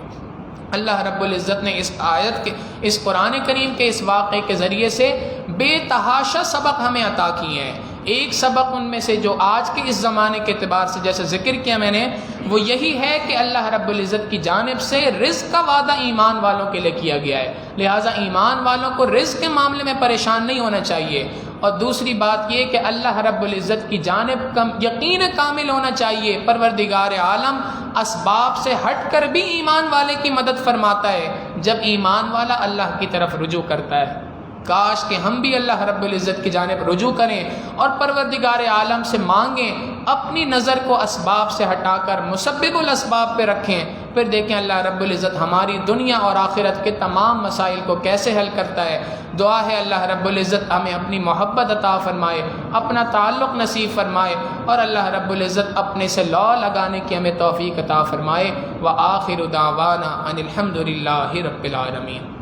اللہ رب العزت نے اس آیت کے، اس قرآن کریم کے اس واقعے کے ذریعے سے بے تحاشا سبق ہمیں عطا کیے ہیں۔ ایک سبق ان میں سے جو آج کے اس زمانے کے اعتبار سے جیسے ذکر کیا میں نے، وہ یہی ہے کہ اللہ رب العزت کی جانب سے رزق کا وعدہ ایمان والوں کے لیے کیا گیا ہے، لہٰذا ایمان والوں کو رزق کے معاملے میں پریشان نہیں ہونا چاہیے۔ اور دوسری بات یہ کہ اللہ رب العزت کی جانب یقین کامل ہونا چاہیے، پروردگار عالم اسباب سے ہٹ کر بھی ایمان والے کی مدد فرماتا ہے جب ایمان والا اللہ کی طرف رجوع کرتا ہے۔ کاش کہ ہم بھی اللہ رب العزت کی جانب رجوع کریں اور پروردگار عالم سے مانگیں، اپنی نظر کو اسباب سے ہٹا کر مسبب الاسباب پہ رکھیں، پھر دیکھیں اللہ رب العزت ہماری دنیا اور آخرت کے تمام مسائل کو کیسے حل کرتا ہے۔ دعا ہے اللہ رب العزت ہمیں اپنی محبت عطا فرمائے، اپنا تعلق نصیب فرمائے، اور اللہ رب العزت اپنے سے لو لگانے کی ہمیں توفیق عطا فرمائے۔ وآخر دعوانا ان الحمد للہ رب العالمین۔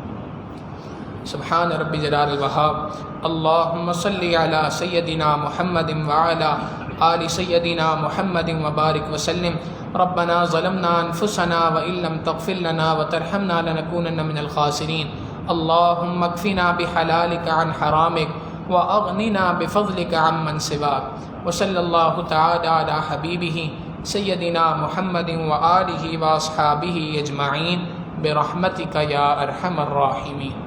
سبحان رب جلال الوہاب۔ اللہم صلی علی سیدنا محمد وعلی آل سیدنا محمد وبارک وسلم۔ ربنا ظلمنا انفسنا وان لم تغفر لنا وترحمنا لنکونن من الخاسرین۔ اللہم اکفنا بحلالک عن حرامک واغننا بفضلک عمن سواک۔ وصلی اللہ تعالی علی حبیبہ سیدنا محمد وآلہ واصحابہ اجمعین برحمتک یا ارحم الراحمین۔